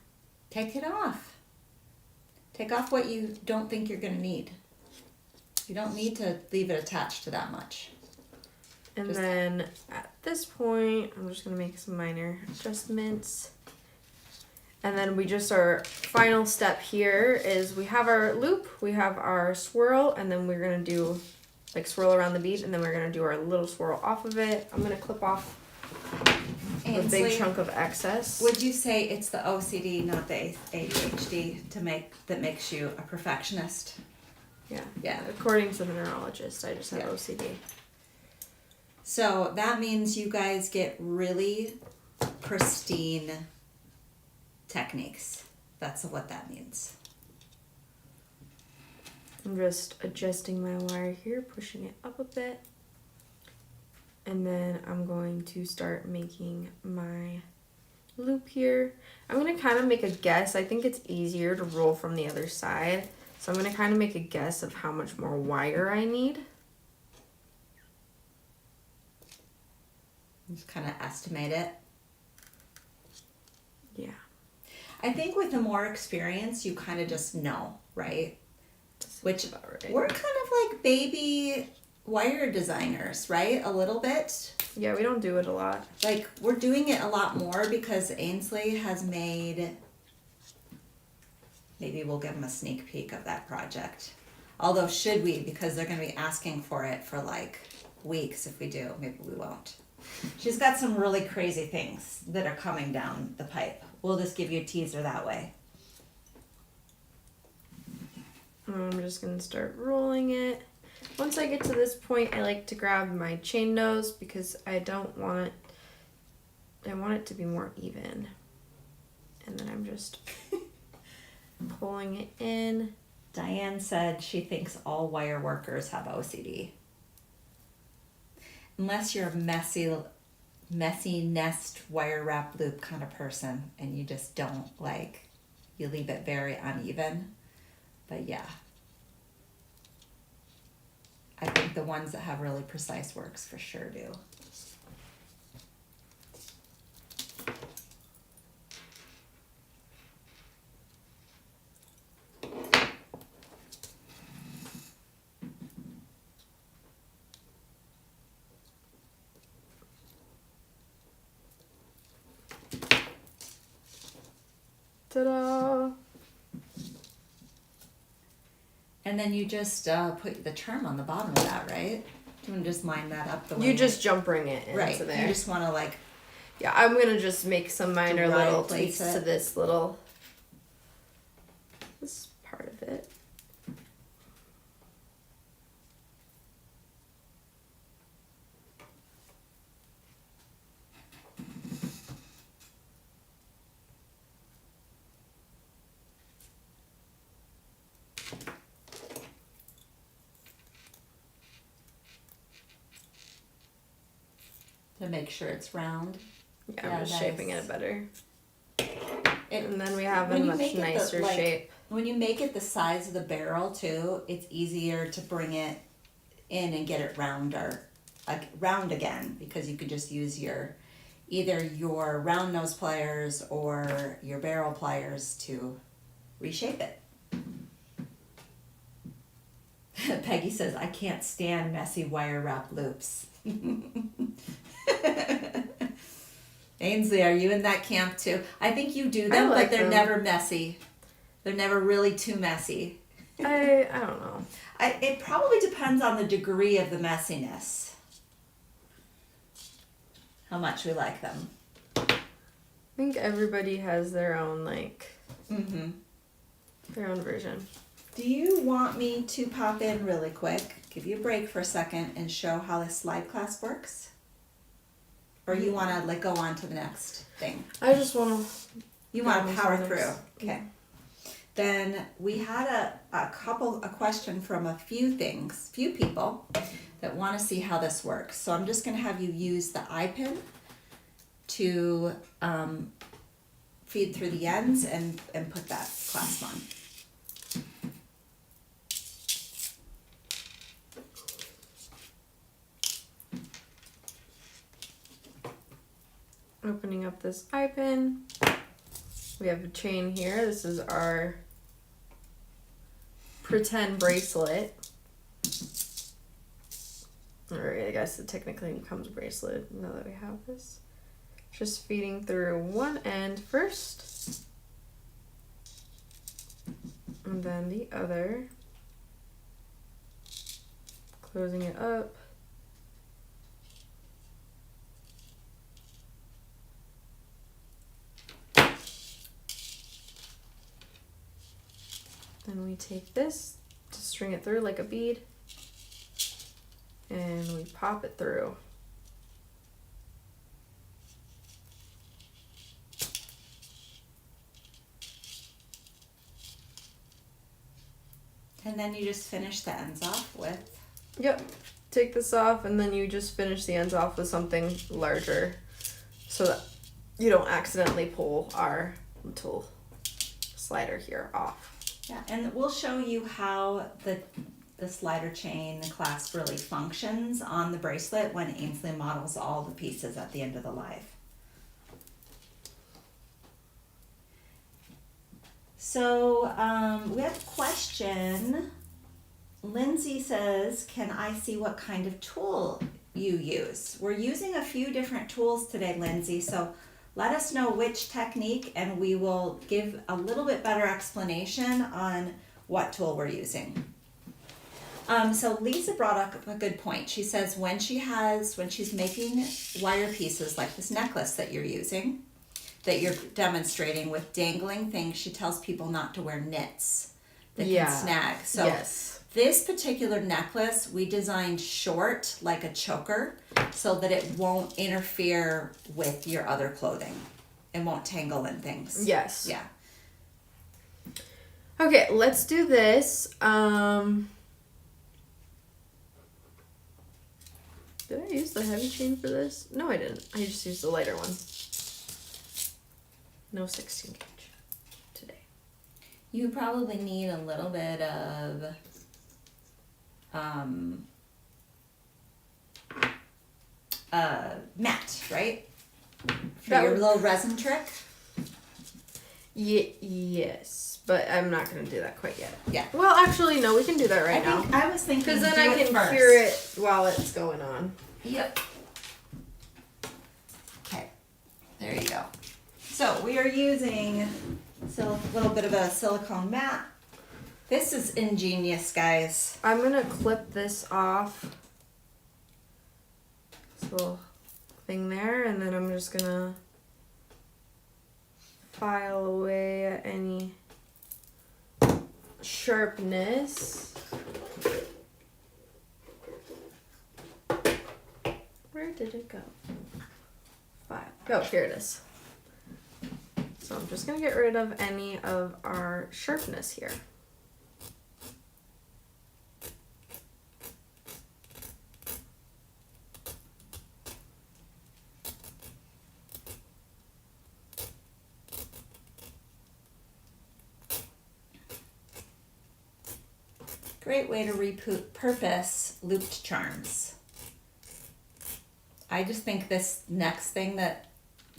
Take it off. Take off what you don't think you're gonna need. You don't need to leave it attached to that much. And then at this point, I'm just gonna make some minor adjustments. And then our final step here is we have our loop, we have our swirl, and then we're gonna do like swirl around the bead, and then we're gonna do our little swirl off of it. I'm gonna clip off a Ainsley, big chunk of excess. would you say it's the OCD, not the ADHD, that makes you a perfectionist? Yeah. Yeah. According to the neurologist, I just have Yeah. OCD. So that means you guys get really pristine techniques. That's what that means. I'm just adjusting my wire here, pushing it up a bit. And then I'm going to start making my loop here. I'm going to kind of make a guess. I think it's easier to roll from the other side. So I'm going to kind of make a guess of how much more wire I need. Just kind of estimate it. Yeah. I think with the more experience, you kind of just know, right? Which about right. we're kind of like baby wire designers, right? A little bit. Yeah, we don't do it a lot. Like, we're doing it a lot more because Ainsley has made, maybe we'll give them a sneak peek of that project. Although, should we? Because they're going to be asking for it for like weeks. If we do, maybe we won't. She's got some really crazy things that are coming down the pipe. We'll just give you a teaser that way. I'm just going to start rolling it. Once I get to this point, I like to grab my chain nose because I want it to be more even. And then I'm just pulling it in. Diane said she thinks all wire workers have OCD. Unless you're a messy nest wire wrap loop kind of person and you just don't you leave it very uneven. But yeah. I think the ones that have really precise works for sure do. Ta-da! And then you just put the term on the bottom of that, right? Do you want to just line that up the way You just jump ring it into right. there. You just want to Yeah, I'm going to just make some minor little tweaks it. to this part of it. To make sure it's round. Yeah, I'm just shaping it better. And then we have a when you much make it nicer shape. When you make it the size of the barrel too, it's easier to bring it in and get it round again, because you could just use either your round nose pliers or your barrel pliers to reshape it. Peggy says, I can't stand messy wire wrap loops. Ainsley, are you in that camp too? I think you do them, but they're never messy. They're never really too messy. I don't know. It probably depends on the degree of the messiness. How much we like them. I think everybody has their own their own version. Do you want me to pop in really quick, give you a break for a second, and show how this slide clasp works? Or you want to go on to the next thing? I just want to... You want to power through. Okay. Then we had a question from a few people that want to see how this works. So I'm just going to have you use the eye pin to feed through the ends and put that clasp on. Opening up this eye pin. We have a chain here. This is our pretend bracelet. Or I guess it technically becomes a bracelet now that we have this. Just feeding through one end first. And then the other. Closing it up. Then we take this to string it through like a bead, and we pop it through. And then you just finish the ends off with? Yep. Take this off, and then you just finish the ends off with something larger so that you don't accidentally pull our little slider here off. Yeah, and we'll show you how the slider chain, the clasp really functions on the bracelet when Ainsley models all the pieces at the end of the live. So we have a question. Lindsay says, can I see what kind of tool you use. We're using a few different tools today, Lindsay, so let us know which technique and we will give a little bit better explanation on what tool we're using. So Lisa brought up a good point. She says when she's making wire pieces like this necklace that you're using, that you're demonstrating with dangling things, she tells people not to wear knits that can snag. So yes. This particular necklace we designed short like a choker so that it won't interfere with your other clothing. It won't tangle in things. Yes. Yeah. Okay, let's do this. Did I use the heavy chain for this? No, I didn't. I just used the lighter one. No 16 gauge today. You probably need a little bit of matte, right? For your little resin trick? Yes, but I'm not going to do that quite yet. Yeah. Well, actually, no, we can do that right now. I was thinking because then I can cure it while it's going on. Yep. Okay, there you go. So we are using a little bit of a silicone mat. This is ingenious, guys. I'm going to clip this off. This little thing there, and then I'm just going to file away at any sharpness. Where did it go? File. Oh, here it is. So I'm just going to get rid of any of our sharpness here. Great way to repurpose looped charms. I just think this next thing that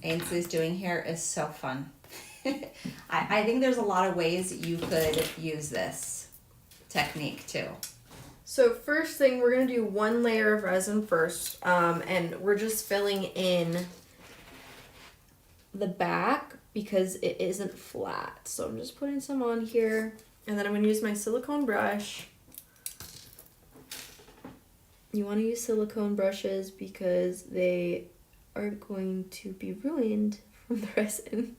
Ainsley's doing here is so fun. I think there's a lot of ways that you could use this technique too. So first thing, we're going to do one layer of resin first, and we're just filling in the back because it isn't flat. So I'm just putting some on here, and then I'm going to use my silicone brush. You want to use silicone brushes because they are going to be ruined from the resin.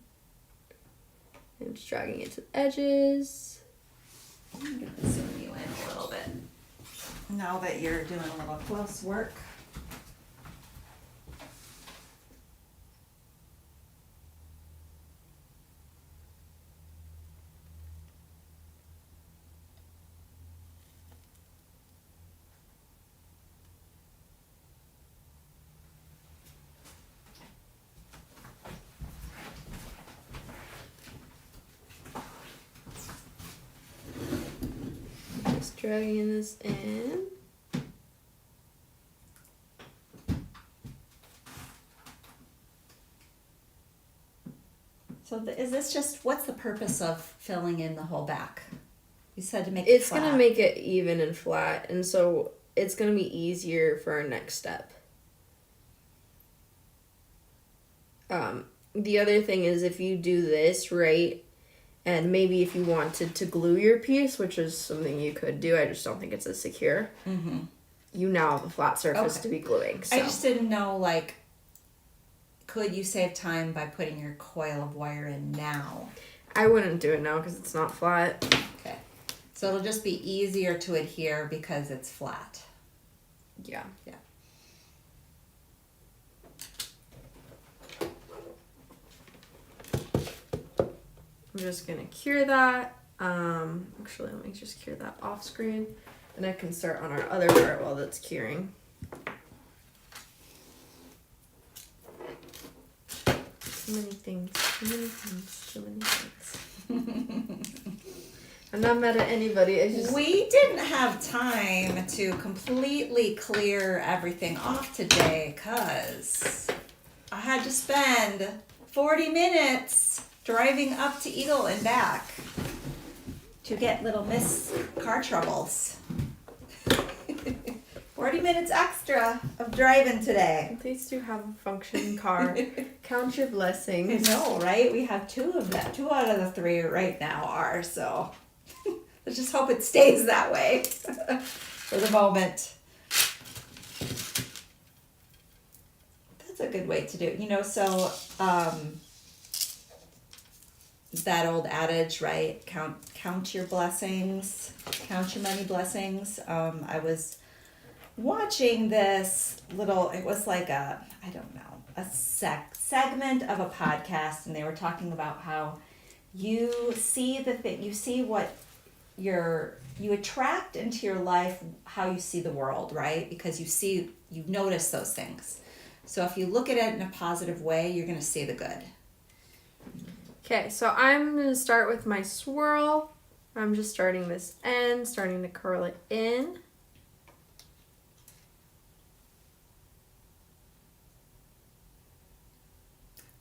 I'm just dragging it to the edges. I'm going to zoom you in a little bit. Now that you're doing a little close work. Dragging this in. So is this just, what's the purpose of filling in the whole back? You said to make it It's flat. going to make it even and flat, and so it's going to be easier for our next step. The other thing is if you do this, right, and maybe if you wanted to glue your piece, which is something you could do, I just don't think it's as secure. Mm-hmm. You now have a flat surface to be gluing. So. I just didn't know, like, could you save time by putting your coil of wire in now? I wouldn't do it now because it's not flat. Okay. So it'll just be easier to adhere because it's flat. Yeah. Yeah. I'm just going to cure that. Actually, let me just cure that off screen. And I can start on our other part while that's curing. Too many things, too many things, too many things. I'm not mad at anybody. We didn't have time to completely clear everything off today because I had to spend 40 minutes driving up to Eagle and back to get little Miss Car Troubles. 40 minutes extra of driving today. At least you have a functioning car. Count your blessings. I know, right? We have 2 of them. 2 out of the 3 right now are, so let's just hope it stays that way for the moment. That's a good way to do it. You know, so that old adage, right? Count your blessings, count your many blessings. I was watching this little, it was like a, I don't know, a segment of a podcast, and they were talking about how you see the thing, you see what you attract into your life, how you see the world, right? Because you notice those things. So if you look at it in a positive way, you're going to see the good. Okay, so I'm going to start with my swirl. I'm just starting this end, starting to curl it in.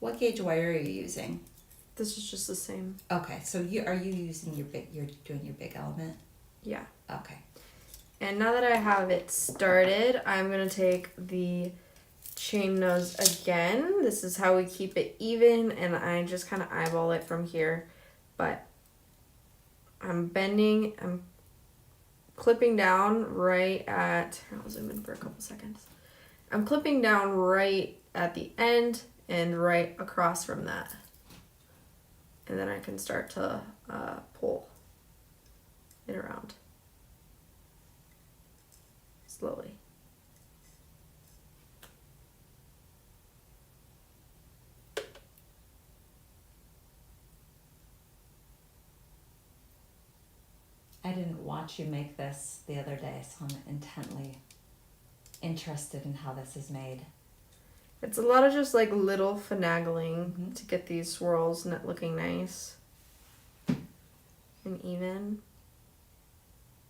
What gauge wire are you using? This is just the same. Okay, so you're using you're doing your big element? Yeah. Okay. And now that I have it started, I'm going to take the chain nose again. This is how we keep it even, and I just kind of eyeball it from here. But I'm bending, I'm clipping down right at, I'll zoom in for a couple seconds. I'm clipping down right at the end and right across from that. And then I can start to pull it around slowly. I didn't watch you make this the other day, so I'm intently interested in how this is made. It's a lot of just like little finagling to get these swirls looking nice and even.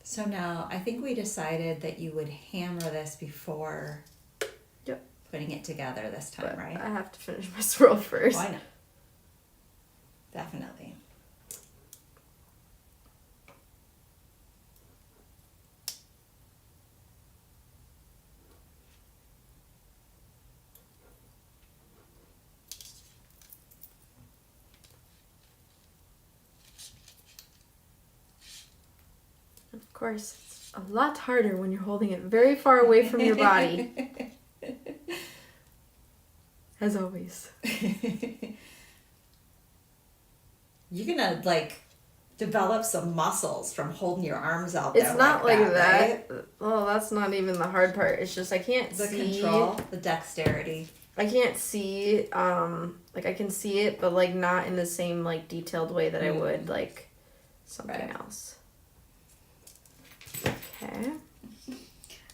So now, I think we decided that you would hammer this before putting it together this time, But right? I have to finish my swirl first. Why not? Definitely. Of course, it's a lot harder when you're holding it very far away from your body. As always. You're gonna like develop some muscles from holding your arms out It's there. not like that. Right? Oh, that's not even the hard part. It's just I can't The see. control, the dexterity. I can't see. Like I can see it, but like not in the same like detailed way that I would like something else. Okay.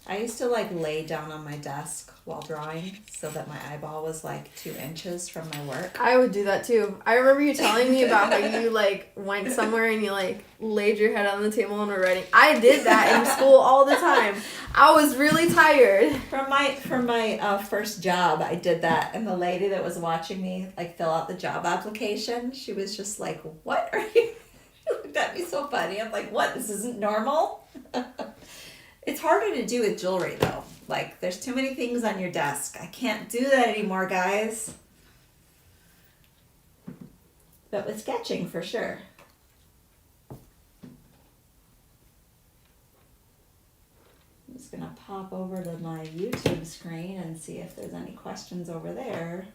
I used to like lay down on my desk while drawing so that my eyeball was like 2 inches from my work. I would do that too. I remember you telling me about how you like went somewhere and you like laid your head on the table and were writing. I did that in school all the time. I was really tired. For my first job, I did that, and the lady that was watching me like fill out the job application, she was just like, "What are you?" She looked at me so funny. I'm like, "What? This isn't normal." It's harder to do with jewelry though. Like, there's too many things on your desk. I can't do that anymore, guys. But with sketching, for sure. I'm just gonna pop over to my YouTube screen and see if there's any questions over there.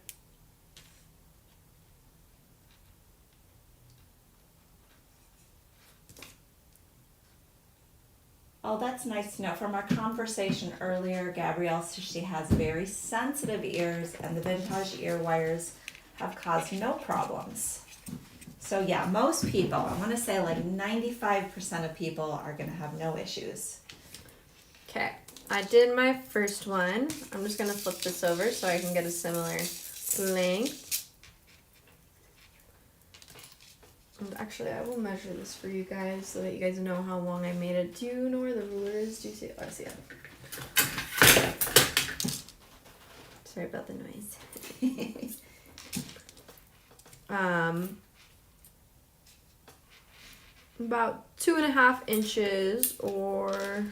Oh, that's nice to know. From our conversation earlier, Gabrielle says she has very sensitive ears, and the Vintaj ear wires have caused no problems. So yeah, most people, I want to say like 95% of people are going to have no issues. Okay, I did my first one. I'm just going to flip this over so I can get a similar length. And actually, I will measure this for you guys so that you guys know how long I made it. Do you know where the ruler is? Do you see it? Oh, I see it. Sorry about the noise. About 2.5 inches or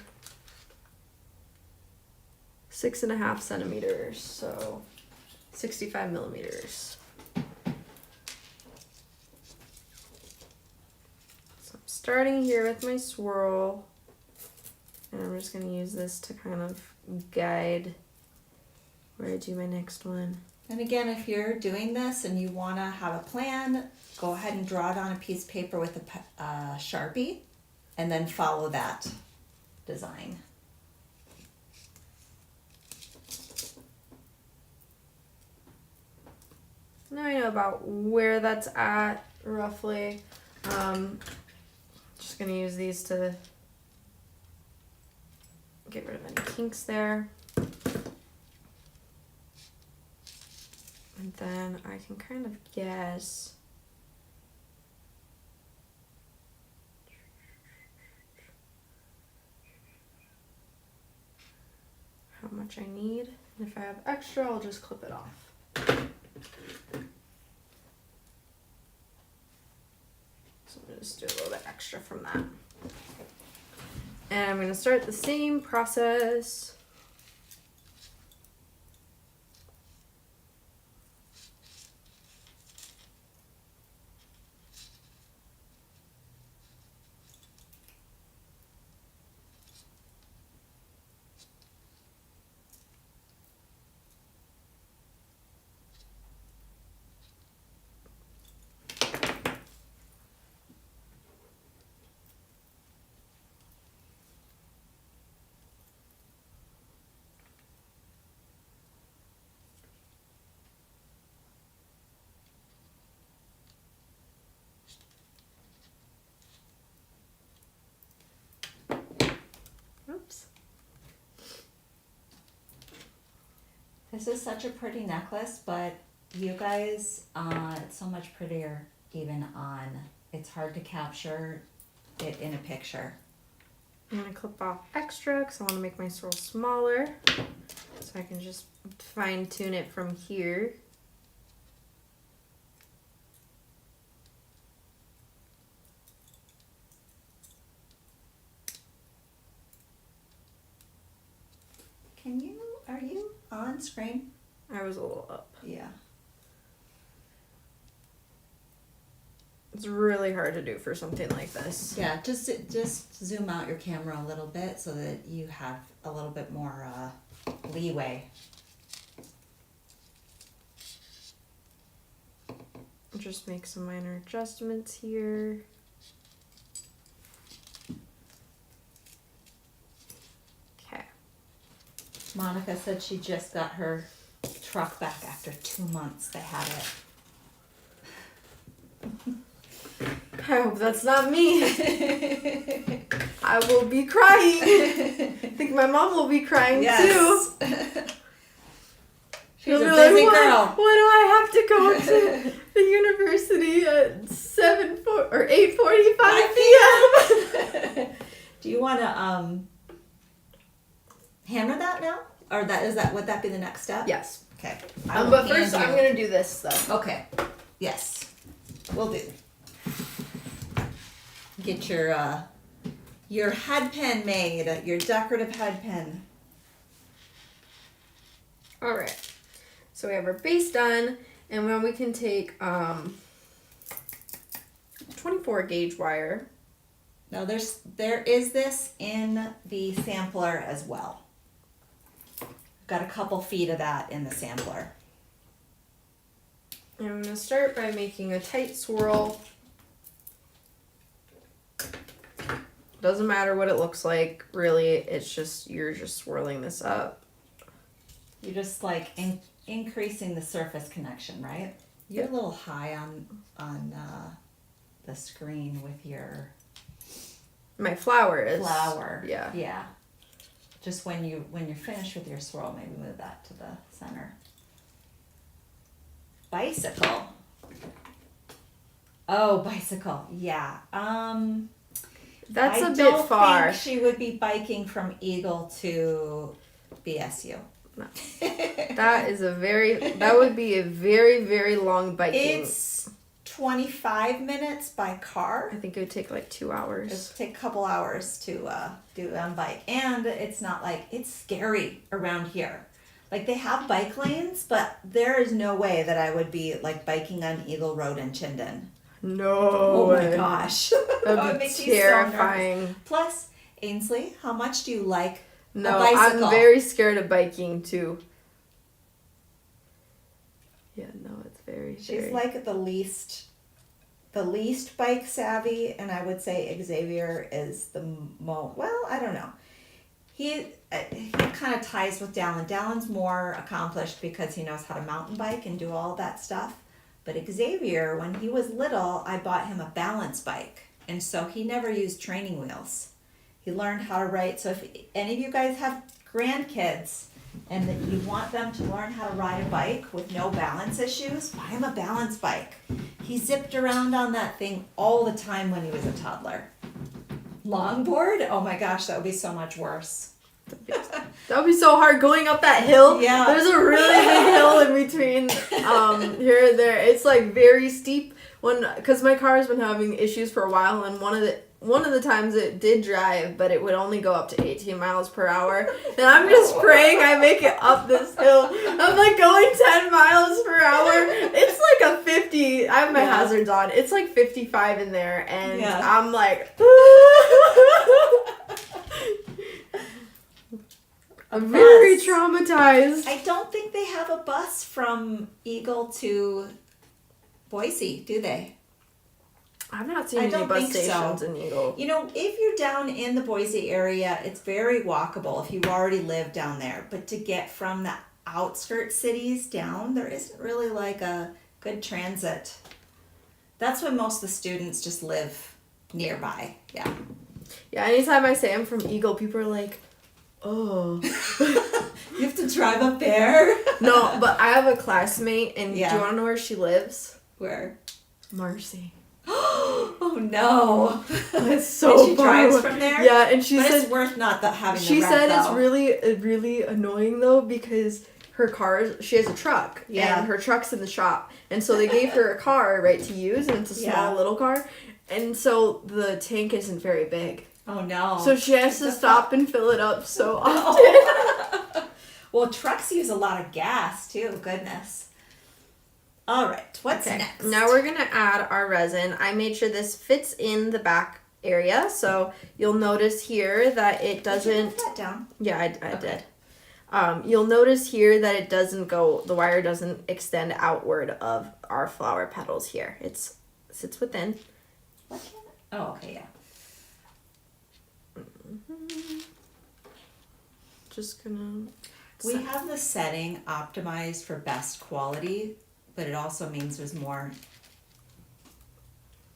6.5 centimeters, so 65 millimeters. So I'm starting here with my swirl, and I'm just going to use this to kind of guide where I do my next one. And again, if you're doing this and you want to have a plan, go ahead and draw it on a piece of paper with a Sharpie, and then follow that design. Now I know about where that's at, roughly. Just going to use these to get rid of any kinks there. And then I can kind of guess how much I need. And if I have extra, I'll just clip it off. So I'm going to just do a little bit extra from that. And I'm going to start the same process. Oops. This is such a pretty necklace, but you guys, it's so much prettier even on. It's hard to capture it in a picture. I'm going to clip off extra because I want to make my swirl smaller. So I can just fine tune it from here. Are you on screen? I was a little up. Yeah. It's really hard to do for something like this. Yeah, just zoom out your camera a little bit so that you have a little bit more leeway. Just make some minor adjustments here. Okay. Monica said she just got her truck back after 2 months they had it. I hope that's not me. I will be crying. I think my mom will be crying too. She's a busy girl. Why do I have to go to the university at 8:45 p.m.? Do you want to hammer that now, or would that be the next step? Yes. Okay. But first, I'm gonna do this though. Okay. Yes. We'll do. Get your head pin made, your decorative head pin. All right. So we have our base done, and now we can take 24 gauge wire. Now there is this in the sampler as well. Got a couple feet of that in the sampler. And I'm going to start by making a tight swirl. Doesn't matter what it looks like, really. It's just, you're just swirling this up. You're just like increasing the surface connection, right? You're a little high on the screen with your my flower is flower. Yeah. Yeah. Just when you're finished with your swirl, maybe move that to the center. Bicycle. Oh, bicycle. Yeah. That's I a bit don't far. think she would be biking from Eagle to BSU. No. That would be a very, very long biking. It's 25 minutes by car. I think it would take like 2 It hours. would take a couple hours to do it on bike. And it's not like, it's scary around here. Like they have bike lanes, but there is no way that I would be like biking on Eagle Road in Chinden. No. Oh my gosh. That'd would be make me so terrifying. nervous. Plus, Ainsley, how much do you like No, a bicycle? I'm very scared of biking too. Yeah, no, it's very. She's like the least bike savvy, and I would say Xavier is the most. Well, I don't know. He kind of ties with Dallin. Dallin's more accomplished because he knows how to mountain bike and do all that stuff. But Xavier, when he was little, I bought him a balance bike, and so he never used training wheels. He learned how to ride. So if any of you guys have grandkids and that you want them to learn how to ride a bike with no balance issues, buy him a balance bike. He zipped around on that thing all the time when he was a toddler. Longboard? Oh my gosh, that would be so much worse. That would be so hard going up that hill. Yeah. There's a really big hill in between here and there. It's like very steep because my car has been having issues for a while, and one of the times it did drive, but it would only go up to 18 miles per hour. And I'm just praying I make it up this hill. I'm like going 10 miles per hour. It's like a 50. I have my hazards on. It's like 55 in there, and I'm like, I'm very traumatized. I don't think they have a bus from Eagle to Boise, do they? I've not seen any bus stations in Eagle. You know, if you're down in the Boise area, it's very walkable if you already live down there. But to get from the outskirt cities down, there isn't really like a good transit. That's when most of the students just live nearby. Yeah. Yeah, anytime I say I'm from Eagle, people are like, oh. You have to drive up there? No, but I have a classmate, and do you want to know where she lives? Where? Marcy. Oh no! It's so and she drives from there. Yeah, and she said it's worth not having. She said it's really annoying though because her car. She has a truck, and her truck's in the shop, and so they gave her a car to use, and it's a small little car, and so the tank isn't very big. Oh no! So she has to stop and fill it up so often. Well, trucks use a lot of gas too. Goodness. All right, what's next? Now we're going to add our resin. I made sure this fits in the back area, so you'll notice here that it doesn't... Did you put that down? Yeah, I did. You'll notice here that it doesn't go, the wire doesn't extend outward of our flower petals here. It sits within. What can it? Oh, okay, yeah. Just gonna... We have the setting optimized for best quality, but it also means there's more,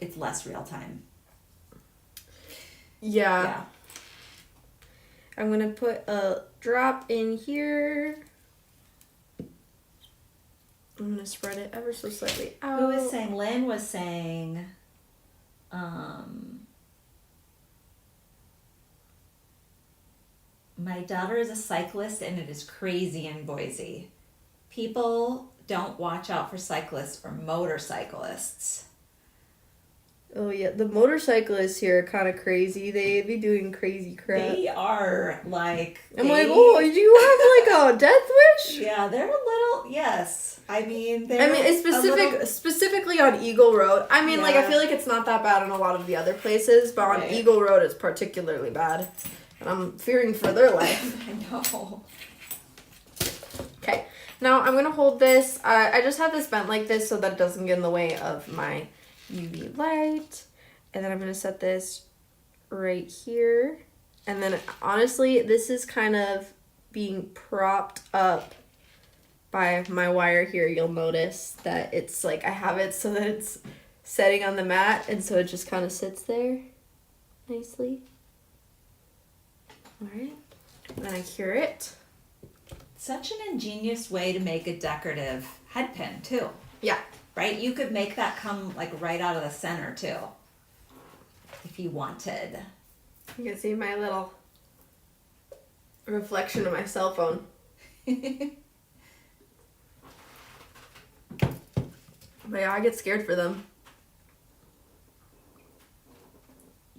it's less real time. Yeah. I'm going to put a drop in here. I'm going to spread it ever so slightly out. Who was saying? Lynn was saying, my daughter is a cyclist and it is crazy in Boise. People don't watch out for cyclists or motorcyclists. Oh yeah, the motorcyclists here are kind of crazy. They be doing crazy crap. They are like... I'm like, oh, do you have like a death wish? Yeah, they're a little... Yes. It's specifically on Eagle Road. I mean, I feel like it's not that bad on a lot of the other places, but on Eagle Road it's particularly bad. And I'm fearing for their life. I know. Okay. Now I'm going to hold this. I just have this bent like this so that it doesn't get in the way of my UV light. And then I'm going to set this right here. And then honestly, this is kind of being propped up by my wire here. You'll notice that it's like I have it so that it's setting on the mat. And so it just kind of sits there nicely. All right. Then I cure it. Such an ingenious way to make a decorative head pin too. Yeah. Right? You could make that come like right out of the center too. If you wanted. You can see my little reflection of my cell phone. But yeah, I get scared for them.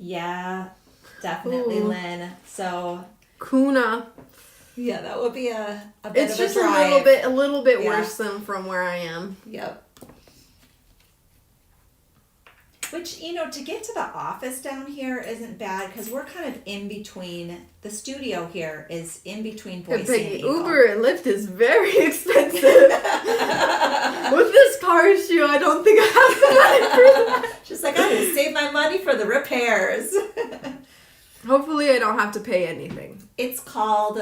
Yeah, definitely, Ooh. Lynn. So Kuna. yeah, that would be a bit It's of a just drive. a little bit Yeah. worse than from where I am. Yep. Which, you know, to get to the office down here isn't bad because we're kind of in between. The studio here is in between Boise Peggy, and Eagle. Uber and Lyft is very expensive. With this car issue, I don't think I have the money for that. She's like, I need to save my money for the repairs. Hopefully, I don't have to pay anything. It's called,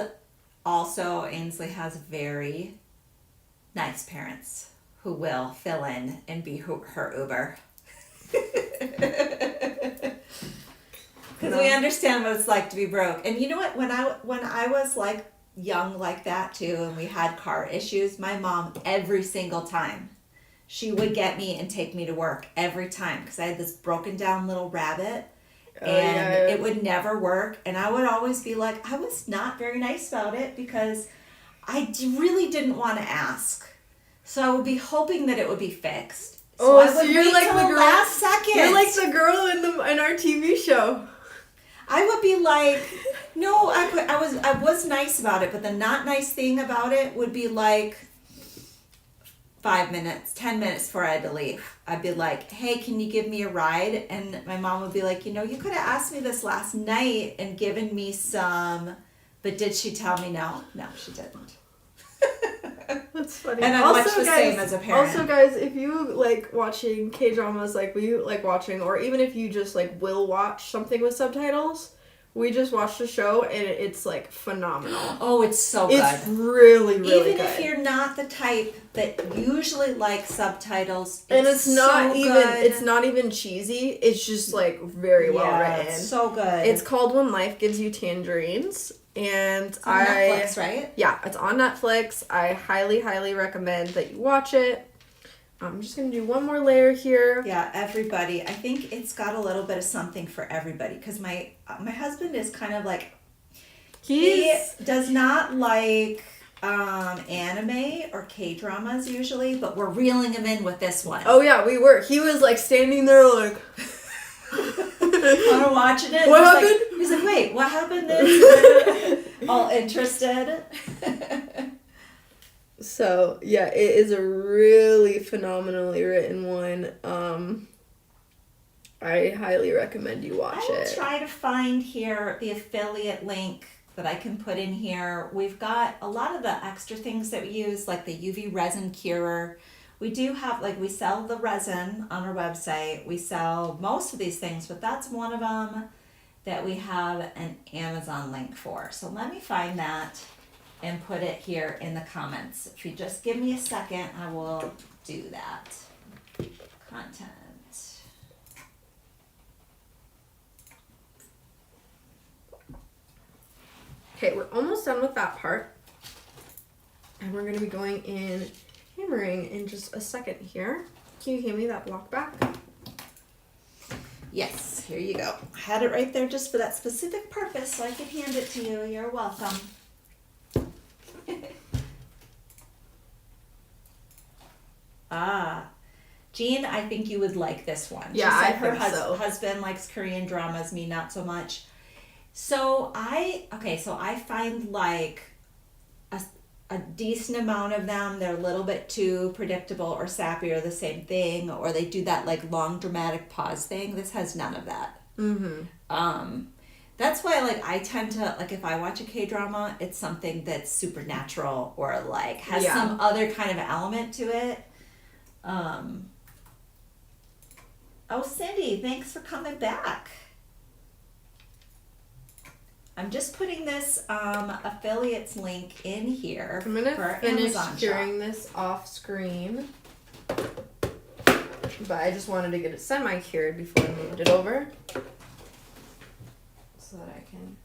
also, Ainsley has very nice parents who will fill in and be her Uber. Because we understand what it's like to be broke. And you know what? When I was like young like that too, and we had car issues, my mom every single time she would get me and take me to work every time because I had this broken down little Rabbit. And it would never work, and I would always be like, I was not very nice about it because I really didn't want to ask. So I would be hoping that it would be fixed. So I would you're wait like till the girl. last second. You're like the girl in our TV show. I would be like, no, I was nice about it, but the not nice thing about it would be like 5 minutes, 10 minutes before I had to leave. I'd be like, hey, can you give me a ride? And my mom would be like, you know, you could have asked me this last night and given me some, but did she tell me no? No, she didn't. That's funny. And I'm much the same as a parent. Also, guys, if you like watching K-dramas like we like watching, or even if you just like will watch something with subtitles, we just watched the show and it's like phenomenal. Oh, it's so good. It's really, really even good. If you're not the type that usually likes subtitles, and it's not so even good. it's not even cheesy. It's just like very well written. It's so good. It's called When Life Gives You Tangerines. And it's on Netflix, right? Yeah, it's on Netflix. I highly, highly recommend that you watch it. I'm just going to do one more layer here. Yeah, everybody. I think it's got a little bit of something for everybody because my husband is kind of like, he does not like anime or K-dramas usually, but we're reeling him in with this one. Oh yeah, we were. He was like standing there like... I'm watching it. What happened? He's like, wait, what happened then? All interested. So, yeah, it is a really phenomenally written one. I highly recommend you watch it. I will try to find here the affiliate link that I can put in here. We've got a lot of the extra things that we use, like the UV resin curer. We do have, like, we sell the resin on our website. We sell most of these things, but that's one of them that we have an Amazon link for. So let me find that and put it here in the comments. If you just give me a second, I will do that. Content. Okay, we're almost done with that part. And we're going to be going in hammering in just a second here. Can you hand me that block back? Yes, here you go. I had it right there just for that specific purpose so I could hand it to you. You're welcome. Jean, I think you would like this one. Yeah, she said I her think so. husband likes Korean dramas, me not so much. So I find like a decent amount of them, they're a little bit too predictable or sappy or the same thing, or they do that like long dramatic pause thing. This has none of that. Mm-hmm. That's why like I tend to, like if I watch a K-drama, it's something that's supernatural or like has some other kind of element to it. Oh, Cindy, thanks for coming back. I'm just putting this affiliates link in here. I'm gonna for finish Amazon curing shop. this off screen, but I just wanted to get it semi-cured before I moved it over, so that I can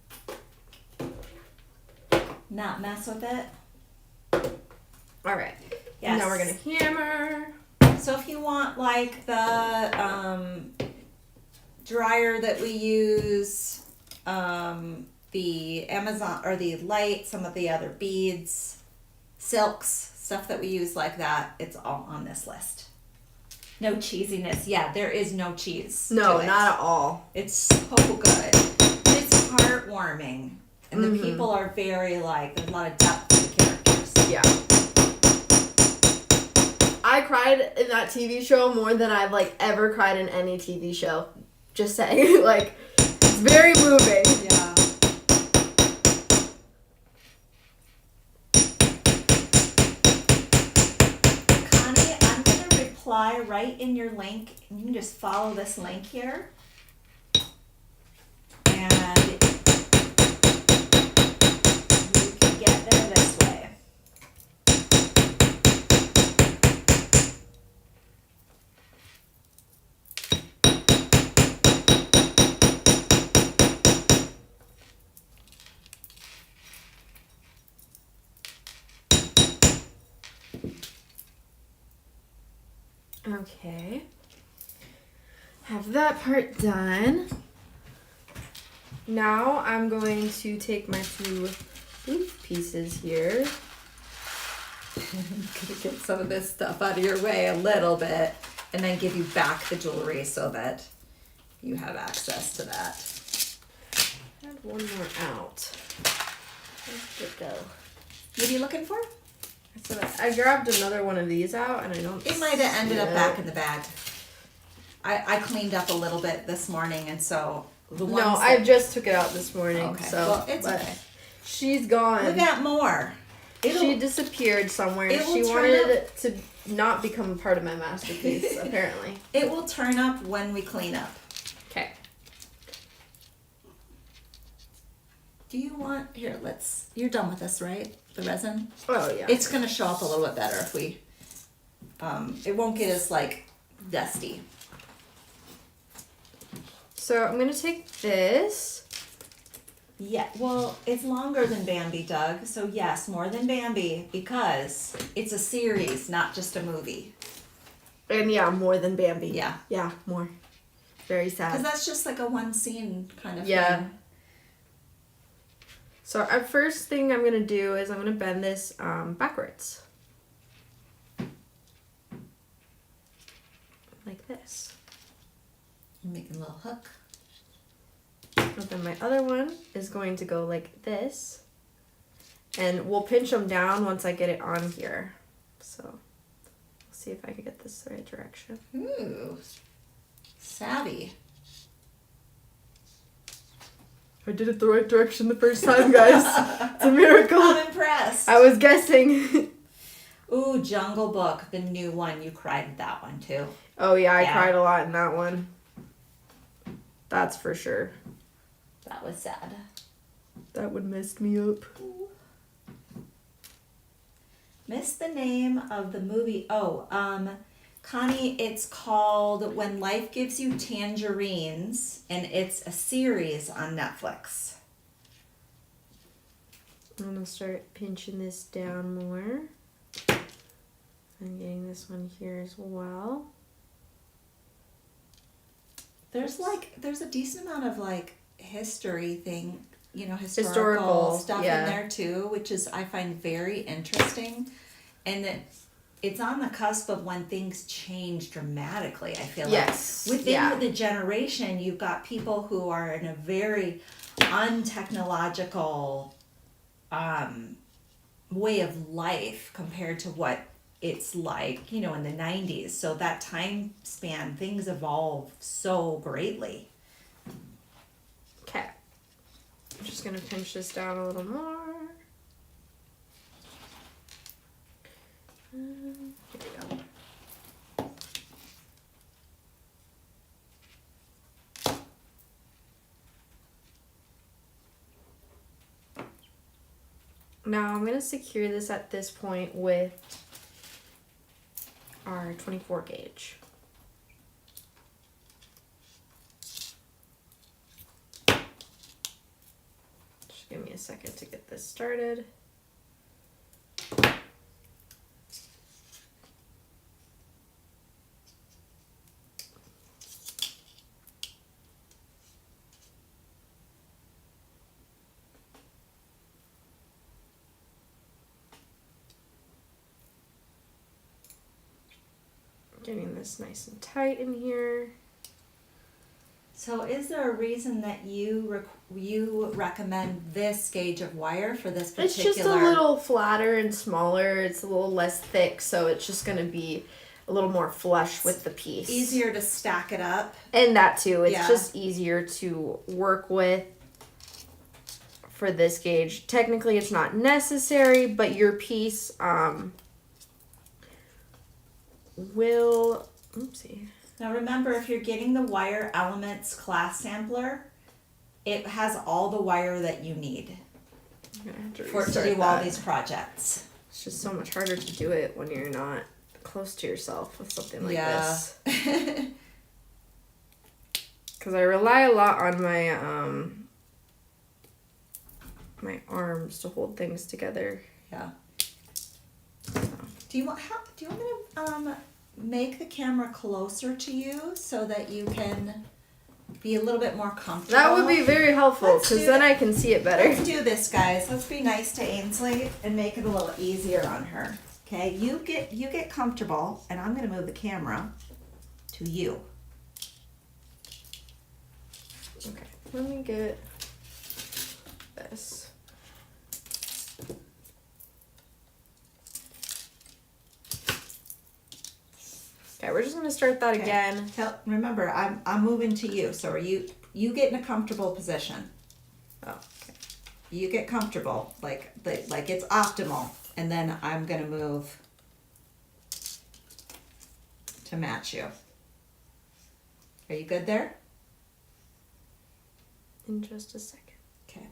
Not mess with it. All right. Yes. Now we're gonna hammer. So if you want like the dryer that we use, the Amazon or the light, some of the other beads, silks, stuff that we use like that, it's all on this list. No cheesiness. Yeah, there is no cheese. No, to it. not at all. It's so good. It's heartwarming. And the people are very like, there's a lot of depth to the characters. Yeah. I cried in that TV show more than I've like ever cried in any TV show. Just saying. Like, it's very moving. Yeah. Connie, I'm going to reply right in your link. You can just follow this link here. And you can get there this way. Okay. Have that part done. Now I'm going to take my two leaf pieces here. I'm gonna get some of this stuff out of your way a little bit and then give you back the jewelry so that you have access to that. I have one more out. Where'd it go? What are you looking for? So I grabbed another one of these out and I don't It might have ended up see back it. in the bag. I cleaned up a little bit this morning and so the ones No, that- I just took it out this morning. Okay, So well, it's but okay. she's gone. We got more. She disappeared somewhere. it will She turn wanted it to not become a part of my masterpiece, apparently. It will turn up when we clean up. Okay. Do you want, here, you're done with this, right? The resin? Oh yeah. It's gonna show up a little bit better if we, it won't get as like dusty. So I'm gonna take this. Yeah, well, it's longer than Bambi, Doug. So yes, more than Bambi because it's a series, not just a movie. And yeah, more than Bambi. Yeah. Yeah, more. Very Because sad. that's just like a one scene kind of Yeah. thing. So our first thing I'm gonna do is I'm gonna bend this backwards. Like this. You're making a little hook. And then my other one is going to go like this. And we'll pinch them down once I get it on here. So, we'll see if I can get this the right direction. Ooh, savvy. I did it the right direction the first time, guys. It's a miracle. I'm impressed. I was guessing. Ooh, Jungle Book, the new one. You cried at that one too. Oh yeah, I Yeah. cried a lot in that one. That's for sure. That was sad. That one messed me up. Missed the name of the movie. Oh, Connie, it's called When Life Gives You Tangerines, and it's a series on Netflix. I'm gonna start pinching this down more. I'm getting this one here as well. There's a decent amount of like history thing, historical Historical, stuff yeah. in there too, which is I find very interesting, and it's on the cusp of when things change dramatically. I feel Yes, like within yeah. the generation, you've got people who are in a very untechnological way of life compared to what it's like, in the 90s. So that time span, things evolve so greatly. Okay. I'm just gonna pinch this down a little more. Here we go. Now I'm gonna secure this at this point with our 24 gauge. Just give me a second to get this started. Getting this nice and tight in here. So is there a reason that you recommend this gauge of wire for this particular? It's just a little flatter and smaller. It's a little less thick, so it's just going to be a little more flush with the piece. Easier to stack it up. And that too. It's just easier to work with for this gauge. Technically, it's not necessary, but your piece will... Oopsie. Now remember, if you're getting the Wire Elements class sampler, it has all the wire that you need to do all these projects. It's just so much harder to do it when you're not close to yourself with something like this. Because I rely a lot on my my arms to hold things together. Yeah. So. Do you want me to make the camera closer to you so that you can be a little bit more comfortable? That would be very helpful because then I can see it better. Let's do this, guys. Let's be nice to Ainsley and make it a little easier on her. Okay, you get comfortable, and I'm going to move the camera to you. Okay, let me get this. Okay, we're just going to start that again. Remember, I'm moving to you, so are you get in a comfortable position. Oh, okay. You get comfortable, like it's optimal, and then I'm going to move to match you. Are you good there? In just a second. Okay.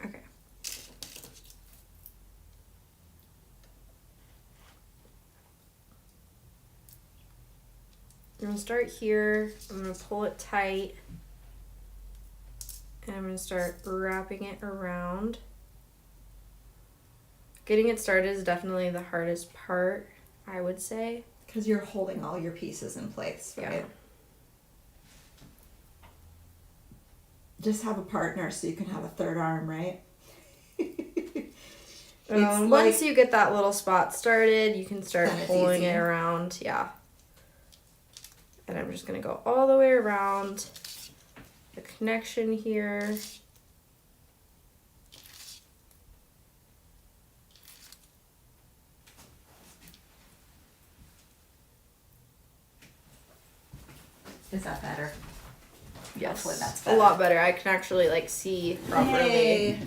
Okay. I'm going to start here. I'm going to pull it tight. And I'm going to start wrapping it around. Getting it started is definitely the hardest part, I would say. Because you're holding all your pieces in place, right? Yeah. Just have a partner so you can have a third arm, right? Once you get that little spot started, you can start pulling it around. Yeah. And I'm just going to go all the way around the connection here. Is that better? Yes. Hopefully that's better. A lot better. I can actually see properly. Yay.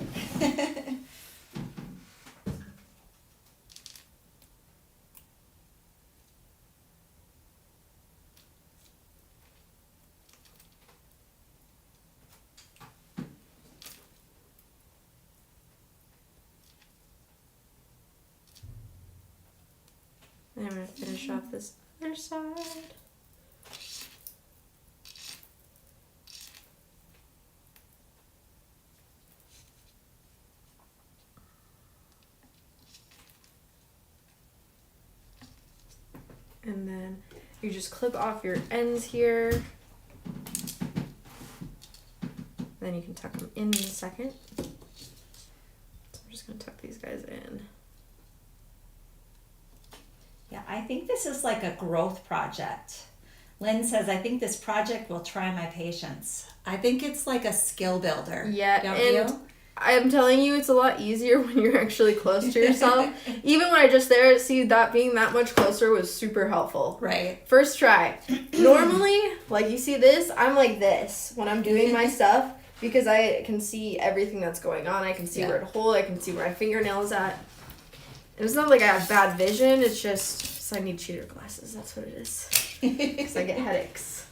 And I'm going to finish off this other side. And then you just clip off your ends here. Then you can tuck them in a second. So I'm just going to tuck these guys in. Yeah, I think this is like a growth project. Lynn says, I think this project will try my patience. I think it's like a skill builder. Yeah, don't and you? I'm telling you, it's a lot easier when you're actually close to yourself. Even when I just see that being that much closer was super helpful. Right. First try. Normally, like you see this, I'm like this when I'm doing my stuff because I can see everything that's going on. I can see where to hold. I can see where my fingernail is at. And it's not like I have bad vision. It's just I need cheater glasses. That's what it is. Because I get headaches.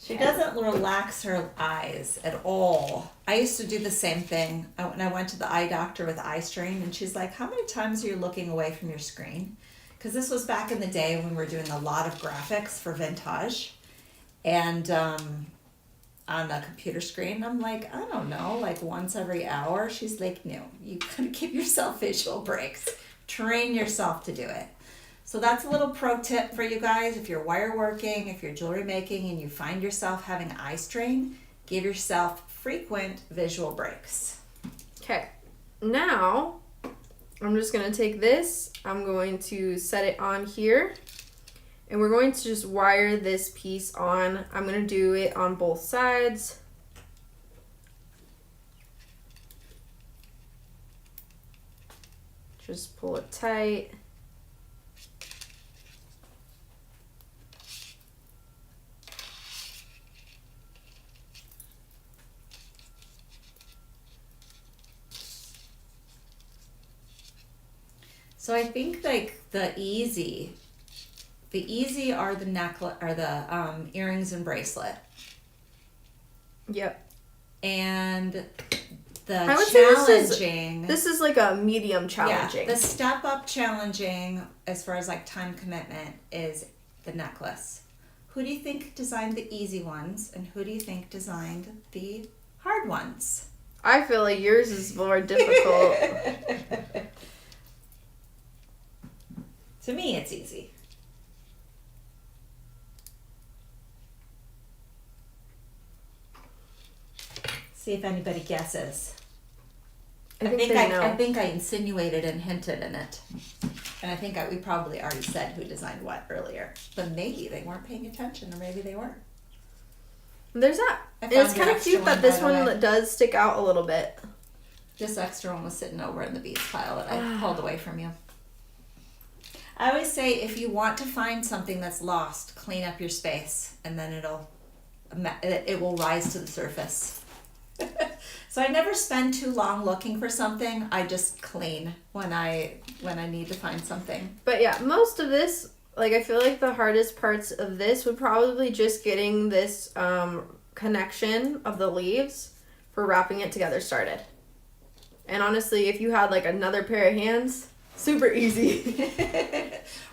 She doesn't relax her eyes at all. I used to do the same thing when I went to the eye doctor with eye strain, and she's like, how many times are you looking away from your screen? Because this was back in the day when we were doing a lot of graphics for Vintaj. And on a computer screen, I'm like, I don't know, like once every hour. She's like, no, you gotta give yourself visual breaks. Train yourself to do it. So that's a little pro tip for you guys. If you're wire working, if you're jewelry making, and you find yourself having eye strain, give yourself frequent visual breaks. Okay, now I'm just going to take this, I'm going to set it on here, and we're going to just wire this piece on. I'm going to do it on both sides. Just pull it tight. So I think like the easy are the necklace or the earrings and bracelet. Yep. And the I would say challenging. This is like a medium challenging. Yeah, the step up challenging as far as like time commitment is the necklace. Who do you think designed the easy ones, and who do you think designed the hard ones? I feel like yours is more difficult. To me, it's easy. See if anybody guesses. I think I insinuated and hinted in it. And I think we probably already said who designed what earlier. But maybe they weren't paying attention, or maybe they were. There's that. I And it's found your kind of extra cute that one, this by the one way. does stick out a little bit. This extra one was sitting over in the beads pile that I pulled away from you. I always say if you want to find something that's lost, clean up your space, and then it will rise to the surface. So I never spend too long looking for something. I just clean when I need to find something. But yeah, most of this, like I feel like the hardest parts of this would probably just getting this connection of the leaves for wrapping it together started. And honestly, if you had like another pair of hands, super easy.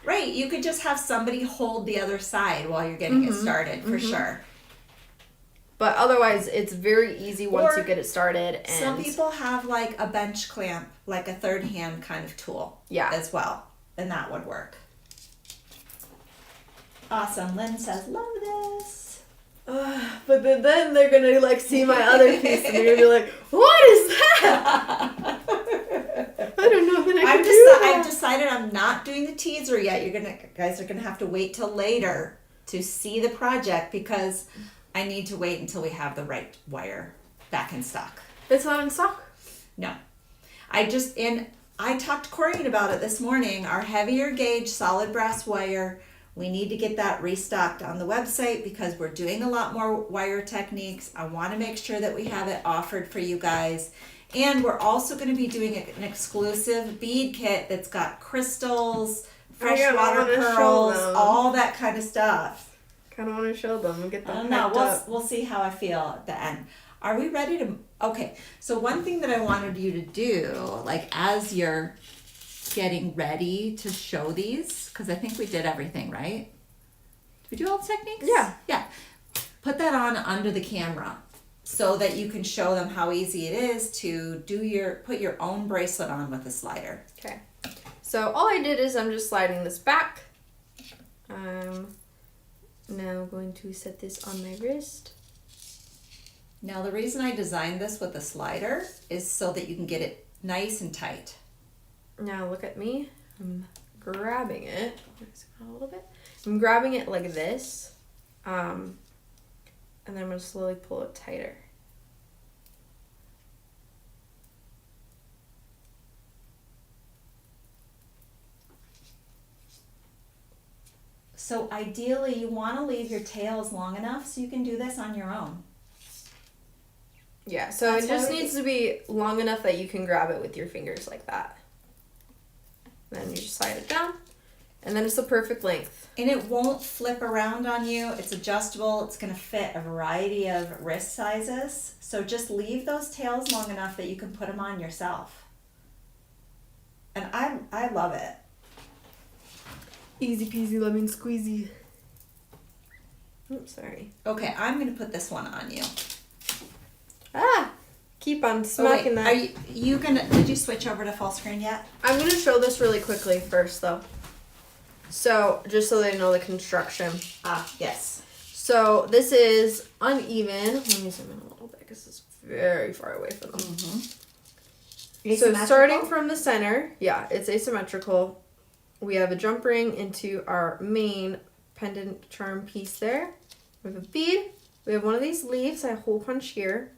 Right, you could just have somebody hold the other side while you're getting it started, for sure. But otherwise, it's very easy once you get it started. And some people have like a bench clamp, like a third hand kind of tool as well. And that would work. Awesome. Lynn says, love this. But then they're going to like see my other piece and they're going to be like, what is that? I don't know that I can do that. I've decided I'm not doing the teaser yet. Guys are gonna have to wait till later to see the project because I need to wait until we have the right wire back in stock. It's not in stock? No. I talked to Corrine about it this morning. Our heavier gauge solid brass wire, we need to get that restocked on the website because we're doing a lot more wire techniques. I want to make sure that we have it offered for you guys. And we're also going to be doing an exclusive bead kit that's got crystals, freshwater pearls, all that kind of stuff. Kind of want to show them and get them We'll see how I feel at the end. Are we ready to... Okay, so one thing that I wanted you to do, like as you're getting ready to show these, because I think we did everything, right? Did we do all the techniques? Yeah. Yeah. Put that on under the camera so that you can show them how easy it is to put your own bracelet on with a slider. Okay. So all I did is I'm just sliding this back. I'm now going to set this on my wrist. Now the reason I designed this with a slider is so that you can get it nice and tight. Now look at me. I'm grabbing it. A little bit. I'm grabbing it like this. And then I'm going to slowly pull it tighter. So ideally you want to leave your tails long enough so you can do this on your own. Yeah, so it just needs to be long enough that you can grab it with your fingers like that. And then you just slide it down. And then it's the perfect length. And it won't flip around on you. It's adjustable. It's going to fit a variety of wrist sizes. So just leave those tails long enough that you can put them on yourself. And I love it. Easy peasy lemon squeezy. Oops, sorry. Okay, I'm going to put this one on you. Keep on smacking that. Are you gonna? Did you switch over to full screen yet? I'm going to show this really quickly first, though. So, just so they know the construction. Yes. So, this is uneven. Let me zoom in a little bit because it's very far away from them. So starting from the center, yeah, it's asymmetrical. We have a jump ring into our main pendant charm piece there. We have a bead. We have one of these leaves. I hole punch here.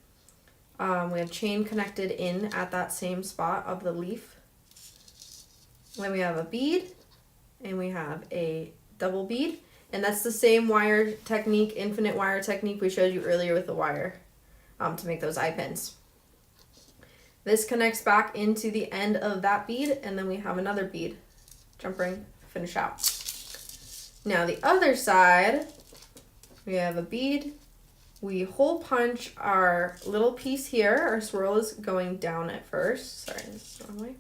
We have chain connected in at that same spot of the leaf. Then we have a bead, and we have a double bead. And that's the same wire technique, infinite wire technique we showed you earlier with the wire to make those eye pins. This connects back into the end of that bead, and then we have another bead. Jump ring, finish out. Now the other side, we have a bead. We hole punch our little piece here. Our swirl is going down at first. Sorry, this is the wrong way.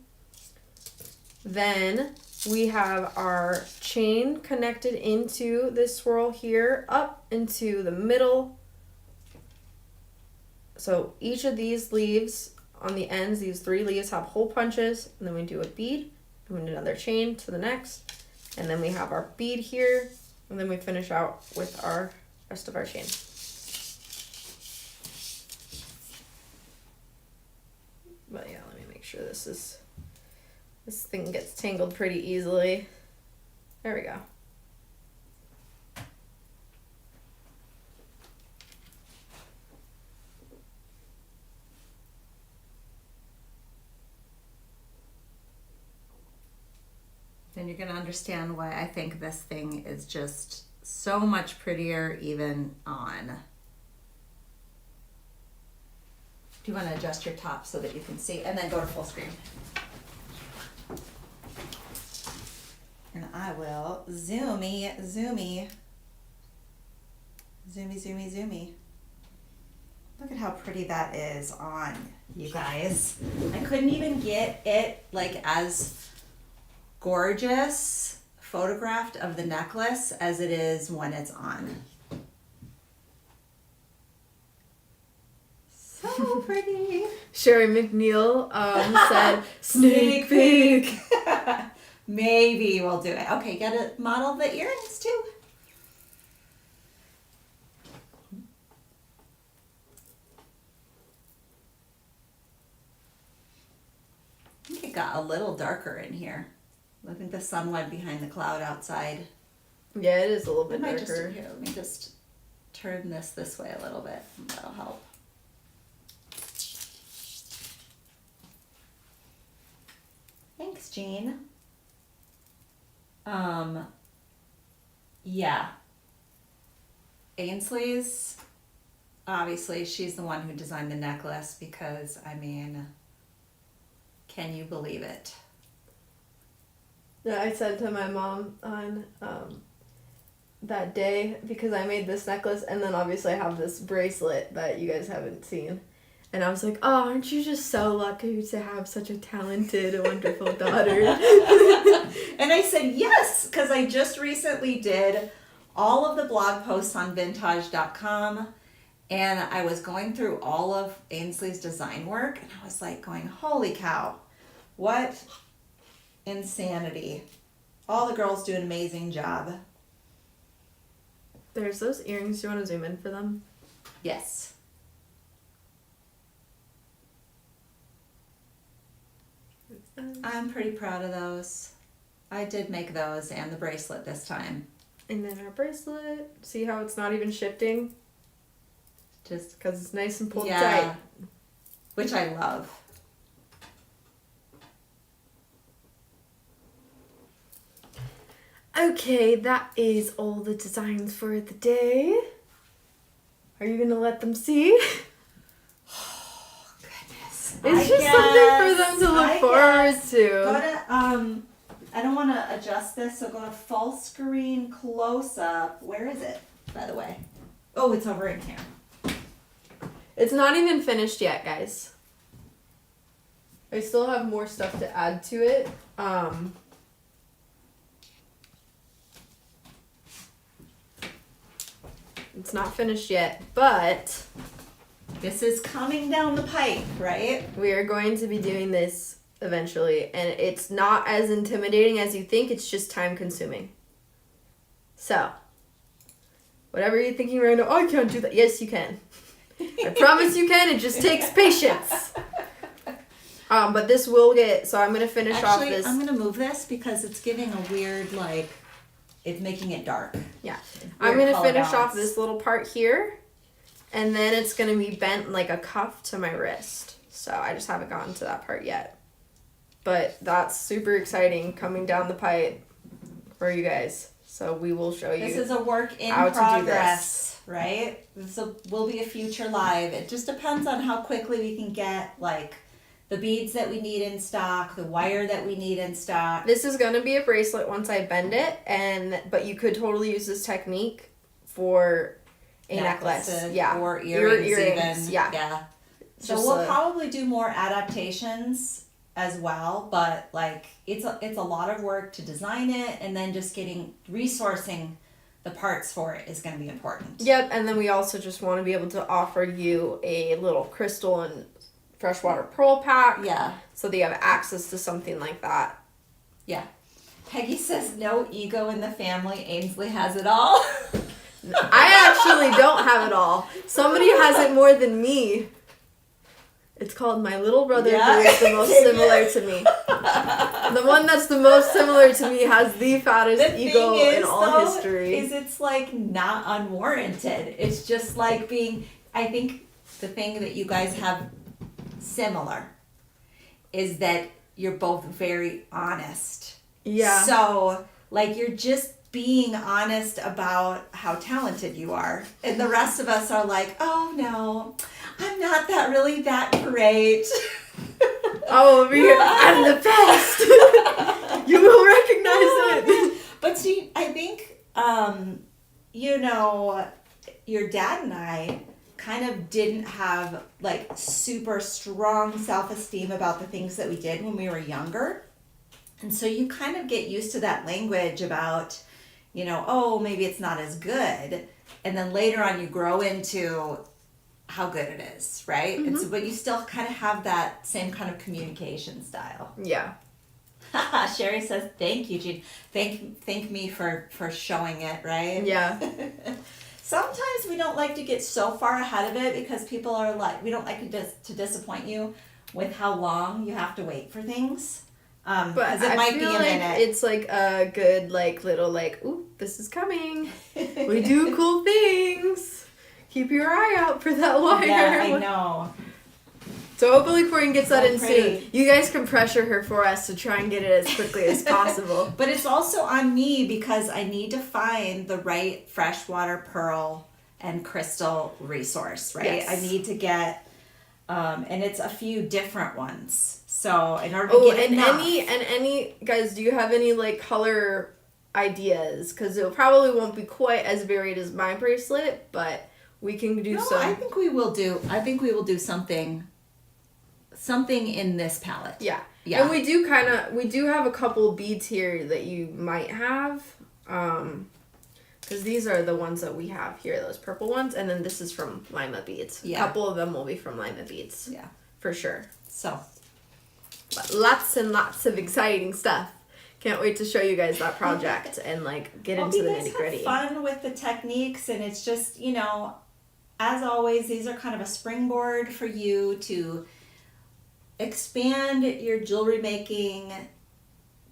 Then we have our chain connected into this swirl here, up into the middle. So each of these leaves on the ends, these 3 leaves have hole punches, and then we do a bead, and we do another chain to the next, and then we have our bead here, and then we finish out with our rest of our chain. But yeah, let me make sure this thing gets tangled pretty easily. There we go. Then you're going to understand why I think this thing is just so much prettier even on. Do you want to adjust your top so that you can see? And then go to full screen. And I will zoomy. Look at how pretty that is on, you guys. I couldn't even get it like as gorgeous photographed of the necklace as it is when it's on. So pretty. Sherry McNeil said, sneak peek. Maybe we'll do it. Okay, gotta model the earrings too. I think it got a little darker in here. I think the sun went behind the cloud outside. Yeah, it is a little bit darker. Let me just turn this way a little bit. That'll help. Thanks, Jean. Yeah. Ainsley's, obviously, she's the one who designed the necklace because, I mean, can you believe it? Yeah, I said to my mom on that day, because I made this necklace, and then obviously I have this bracelet that you guys haven't seen. And I was like, oh, aren't you just so lucky to have such a talented, wonderful daughter? And I said, yes, because I just recently did all of the blog posts on Vintaj.com, and I was going through all of Ainsley's design work, and I was like going, holy cow, what insanity. All the girls do an amazing job. There's those earrings. Do you want to zoom in for them? Yes. I'm pretty proud of those. I did make those and the bracelet this time. And then our bracelet. See how it's not even shifting? Just because it's nice and pulled tight. Which I love. Okay, that is all the designs for the day. Are you going to let them see? Oh, goodness. It's just something for them to look forward to. Go to, I don't want to adjust this, so go to full screen close up. Where is it, by the way? Oh, it's over in here. It's not even finished yet, guys. I still have more stuff to add to it. It's not finished yet, but this is coming down the pipe, right? We are going to be doing this eventually, and it's not as intimidating as you think. It's just time consuming. So, whatever you're thinking right now, oh, I can't do that. Yes, you can. I promise you can. It just takes patience. But this will get, so I'm going to finish off Actually, this. I'm going to move this because it's giving a weird, like, it's making it dark. Yeah. Weird I'm going to color finish off balance. this little part here. And then it's going to be bent like a cuff to my wrist. So I just haven't gotten to that part yet. But that's super exciting coming down the pipe for you guys. So we will show you. This is a work in how to do progress, right? This will be a future live. It just depends on how quickly we can get, like, the beads that we need in stock, the wire that we need in stock. This is going to be a bracelet once I bend it, but you could totally use this technique for a necklace. Yeah. Or earrings even. Yeah. So Just we'll probably do more adaptations as well, but like it's a lot of work to design it, and then just resourcing the parts for it is going to be important. Yep, and then we also just want to be able to offer you a little crystal and freshwater pearl pack. Yeah. So that you have access to something like that. Yeah. Peggy says no ego in the family. Ainsley has it all. I actually don't have it all. Somebody has it more than me. It's called my little brother who is the most similar to me. The one that's the most similar to me has the fattest ego in all history. It's like not unwarranted. It's just like I think the thing that you guys have similar is that you're both very honest. Yeah. So like you're just being honest about how talented you are. And the rest of us are like, oh no, I'm not that great. Oh, over here, I'm the best. You will recognize it. But see, I think, your dad and I kind of didn't have like super strong self-esteem about the things that we did when we were younger. And so you kind of get used to that language about, oh, maybe it's not as good. And then later on you grow into how good it is, right? Mm-hmm. And so, but you still kind of have that same kind of communication style. Yeah. Sherry says, thank you, Jean. Thank me for showing it, right? Yeah. Sometimes we don't like to get so far ahead of it because people are like, we don't like to disappoint you with how long you have to wait for things. But it might be a minute. It's like a good little ooh, this is coming. We do cool things. Keep your eye out for that wire. Yeah, I know. So hopefully Corinne gets that in pretty. soon. You guys can pressure her for us to try and get it as quickly as possible. But it's also on me because I need to find the right freshwater pearl and crystal resource, right? Yes. I need to get, and it's a few different ones. So in order to get enough. any guys, do you have any color ideas? Because it probably won't be quite as varied as my bracelet, but we can do some. I think we will do something in this palette. Yeah. Yeah. And we do have a couple beads here that you might have. Because these are the ones that we have here, those purple ones, and then this is from Lima Beads. Yeah. A couple of them will be from Lima Beads. Yeah. For sure. So. But lots and lots of exciting stuff. Can't wait to show you guys that project and get into the nitty gritty. Have fun with the techniques, and it's just, as always, these are kind of a springboard for you to expand your jewelry making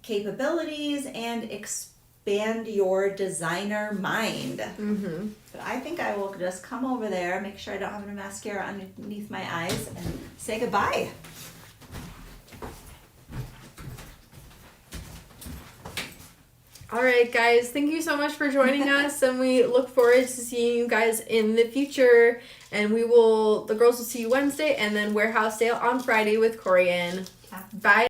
capabilities and expand your designer mind. Mm-hmm. But I think I will just come over there, make sure I don't have any mascara underneath my eyes, and say goodbye. All right, guys. Thank you so much for joining us, and we look forward to seeing you guys in the future. And the girls will see you Wednesday, and then warehouse sale on Friday with Corian. Yeah. Bye.